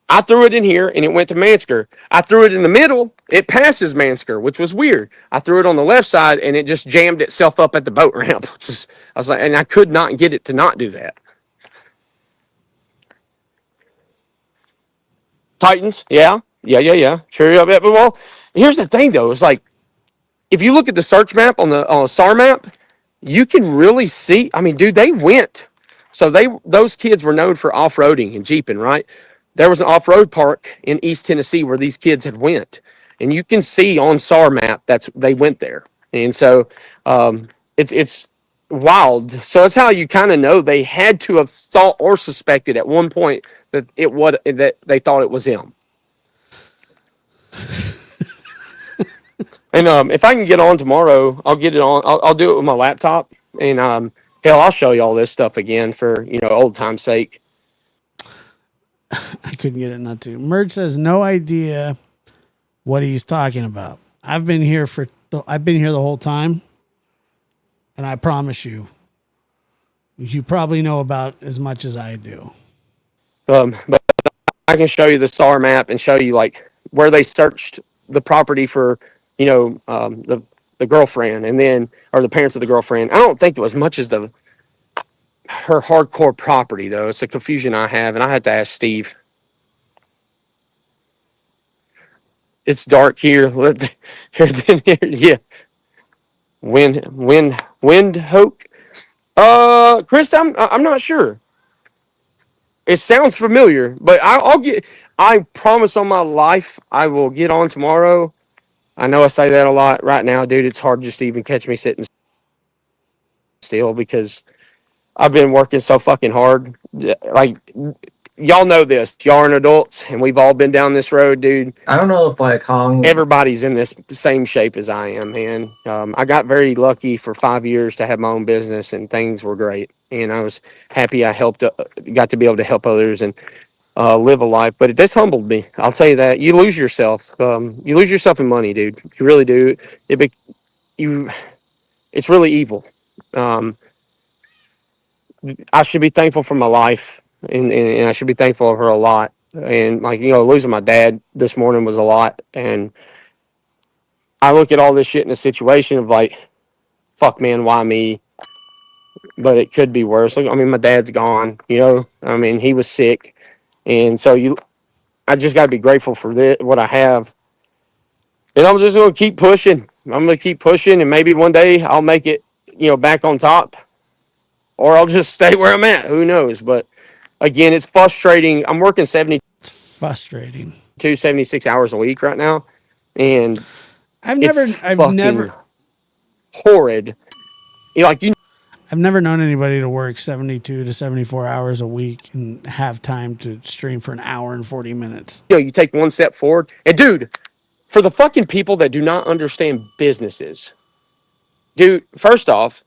I threw it in here and it went to Mansker. I threw it in the middle, it passes Mansker, which was weird. I threw it on the left side and it just jammed itself up at the boat ramp. Which is, I was like, and I could not get it to not do that. Titans, yeah. Sure, yeah. But well, here's the thing though, it's like if you look at the search map on a SAR map, you can really see. I mean, dude, they went. So those kids were known for off roading and jeeping, right? There was an off road park in East Tennessee where these kids had went, and you can see on SAR map that's they went there, and so it's wild. So that's how you kind of know they had to have thought or suspected at one point that that they thought it was him. And if I can get on tomorrow, I'll get it on. I'll do it with my laptop, and hell, I'll show you all this stuff again for old time's sake. I couldn't get it not to. Merge says no idea what he's talking about. I've been here the whole time, and I promise you, you probably know about as much as I do. But I can show you the SAR map and show you like where they searched the property for, the girlfriend, and then or the parents of the girlfriend. I don't think it was much as her hardcore property though. It's a confusion I have, and I had to ask Steve. It's dark here. Yeah. Windhoek. Chris, I'm not sure. It sounds familiar, but I'll get. I promise on my life, I will get on tomorrow. I know I say that a lot right now, dude. It's hard just to even catch me sitting still because I've been working so fucking hard. Like y'all know this. Y'all are adults, and we've all been down this road, dude. I don't know if like Hong. Everybody's in this same shape as I am, man. I got very lucky for 5 years to have my own business, and things were great. And I was happy I got to be able to help others and live a life. But this humbled me. I'll tell you that. You lose yourself. You lose yourself in money, dude. You really do. It's really evil. Um, I should be thankful for my life, and I should be thankful for a lot. And like losing my dad this morning was a lot. And I look at all this shit in a situation of like, fuck, man, why me? But it could be worse. Like, I mean, my dad's gone. I mean, he was sick, and so I just got to be grateful for what I have. And I'm just going to keep pushing. I'm going to keep pushing, and maybe one day I'll make it, back on top, or I'll just stay where I'm at. Who knows? But again, it's frustrating. I'm working 72, It's frustrating. 76 hours a week right now, and I've it's never fucking horrid. I've never known anybody to work 72 to 74 hours a week and have time to stream for an hour and 40 minutes. You take one step forward, and dude, for the fucking people that do not understand businesses, dude, first off,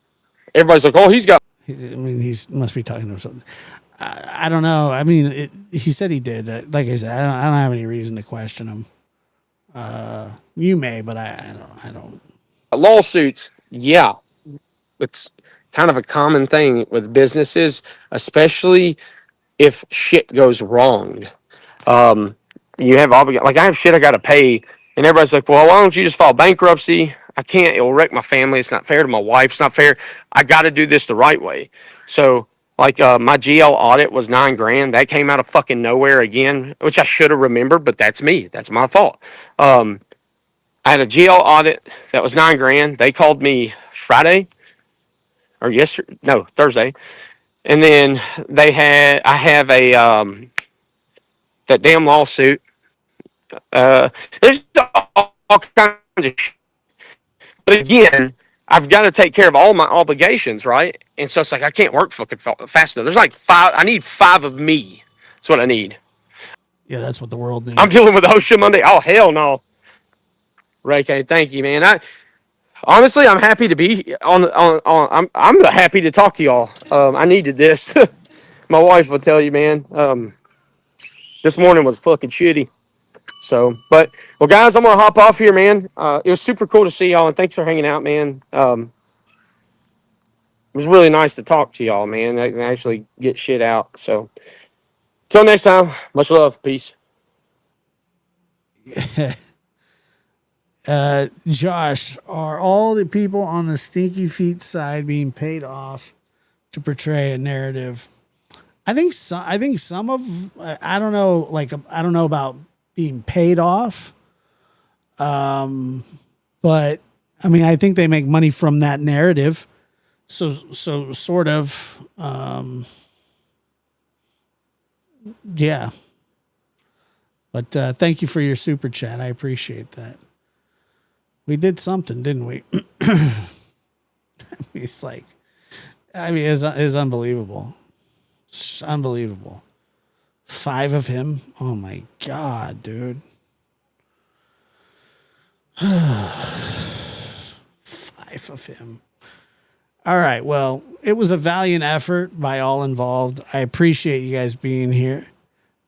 everybody's like, oh, he's got. I mean, he must be talking to something. I don't know. I mean, he said he did. Like I said, I don't have any reason to question him. You may, but I don't. Lawsuits. Yeah, it's kind of a common thing with businesses, especially if shit goes wrong. You have like I have shit I got to pay, and everybody's like, well, why don't you just file bankruptcy? I can't. It'll wreck my family. It's not fair to my wife. It's not fair. I got to do this the right way. So, like, my GL audit was $9,000. That came out of fucking nowhere again, which I should have remembered, but that's me. That's my fault. I had a GL audit that was $9,000. They called me Friday or yesterday, no, Thursday, and then I have a that damn lawsuit. There's all kinds of shit. But again, I've got to take care of all my obligations, right? And so it's like I can't work fucking fast enough. There's like 5. I need 5 of me. That's what I need. Yeah, that's what the world needs. I'm dealing with OSHA Monday. Oh hell no, Ray K. Thank you, man. Honestly, I'm happy to be I'm happy to talk to y'all. I needed this. My wife will tell you, man. This morning was fucking shitty. So, well, guys, I'm gonna hop off here, man. It was super cool to see y'all, and thanks for hanging out, man. was really nice to talk to y'all, man. I can actually get shit out. So, till next time, much love. Peace. Josh, are all the people on the Stinky Feet side being paid off to portray a narrative? I think some of, I don't know, like, I don't know about being paid off. But I mean, I think they make money from that narrative. So sort of, yeah. But thank you for your super chat. I appreciate that. We did something, didn't we? It's like, I mean, it's unbelievable. It's unbelievable. 5 of him. Oh my God, dude. 5 of him. All right. Well, it was a valiant effort by all involved. I appreciate you guys being here.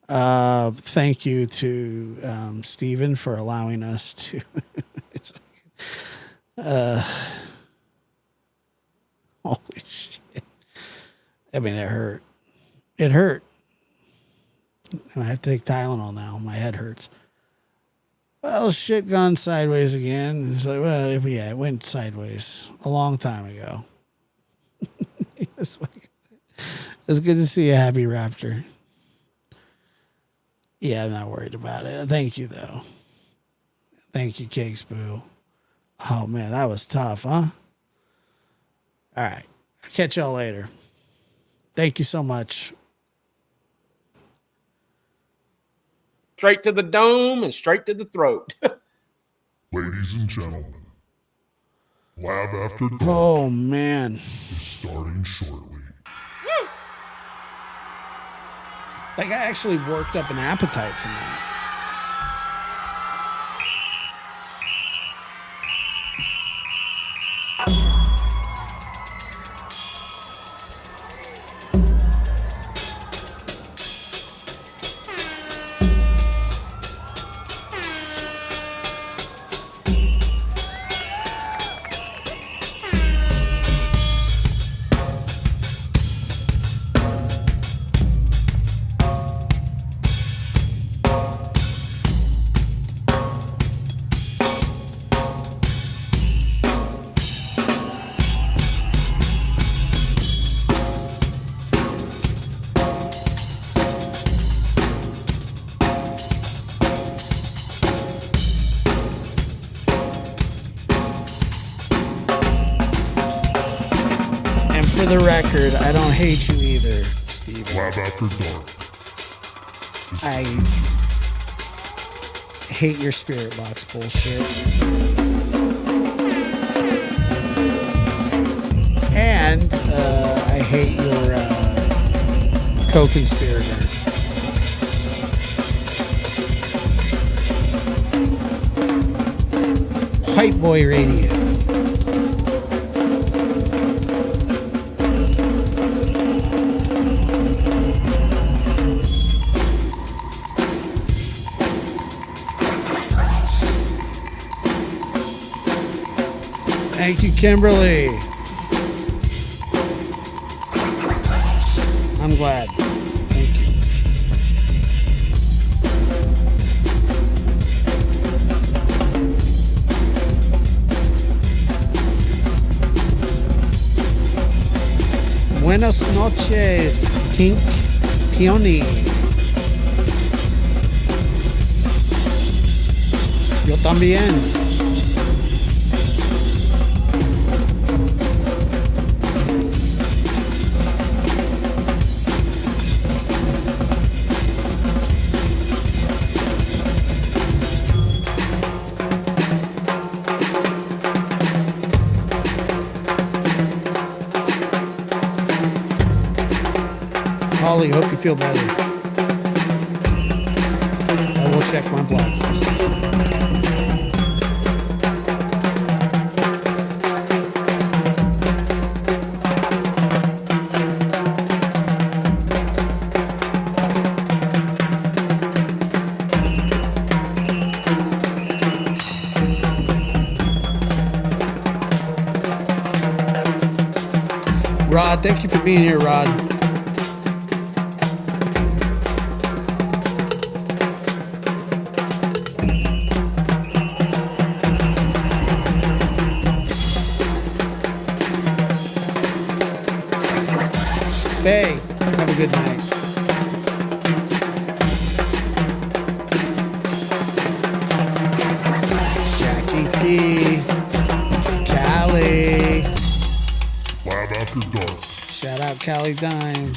Thank you to Stephen for allowing us to. Holy shit. I mean, it hurt. It hurt. And I have to take Tylenol now. My head hurts. Well, shit gone sideways again. It's like, well, yeah, it went sideways a long time ago. It's good to see you, Happy Raptor. Yeah, I'm not worried about it. Thank you, though. Thank you, Cakes Boo. Oh, man, that was tough, huh? All right. I'll catch y'all later. Thank you so much. Straight to the dome and straight to the throat. Ladies and gentlemen, Lab After Dark Oh, man. is starting shortly. That guy actually worked up an appetite from that. For the record, I don't hate you either, Steve. Lab After Dark. I hate your spirit box bullshit. And I hate your co-conspirator. White Boy Radio. Thank you, Kimberly. I'm glad. Thank you. Buenas noches, Pink Peony. Yo también. Holly, hope you feel better. I will check my blacklist. Rod. Thank you for being here, Rod. Faye, have a good night. Jackie T. Callie. Lab After Dark Shout out Callie Dime.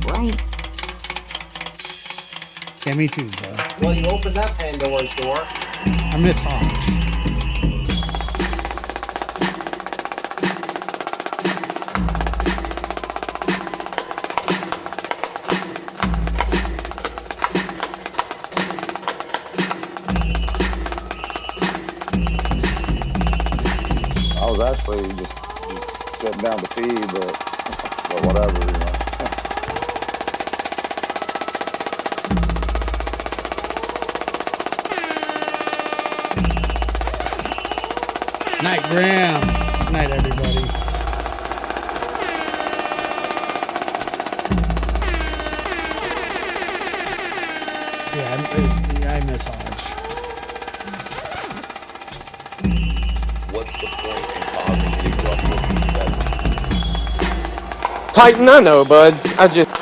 starts. Yeah, me too, Zoe. Well, you opened that Pandora's door. I miss Hodge. I was actually just sitting down to pee, but whatever, you know. Night, Graham. Night, everybody. Yeah, I miss Hodge. What's the point in causing any ruckus? Titan, I know, bud. I just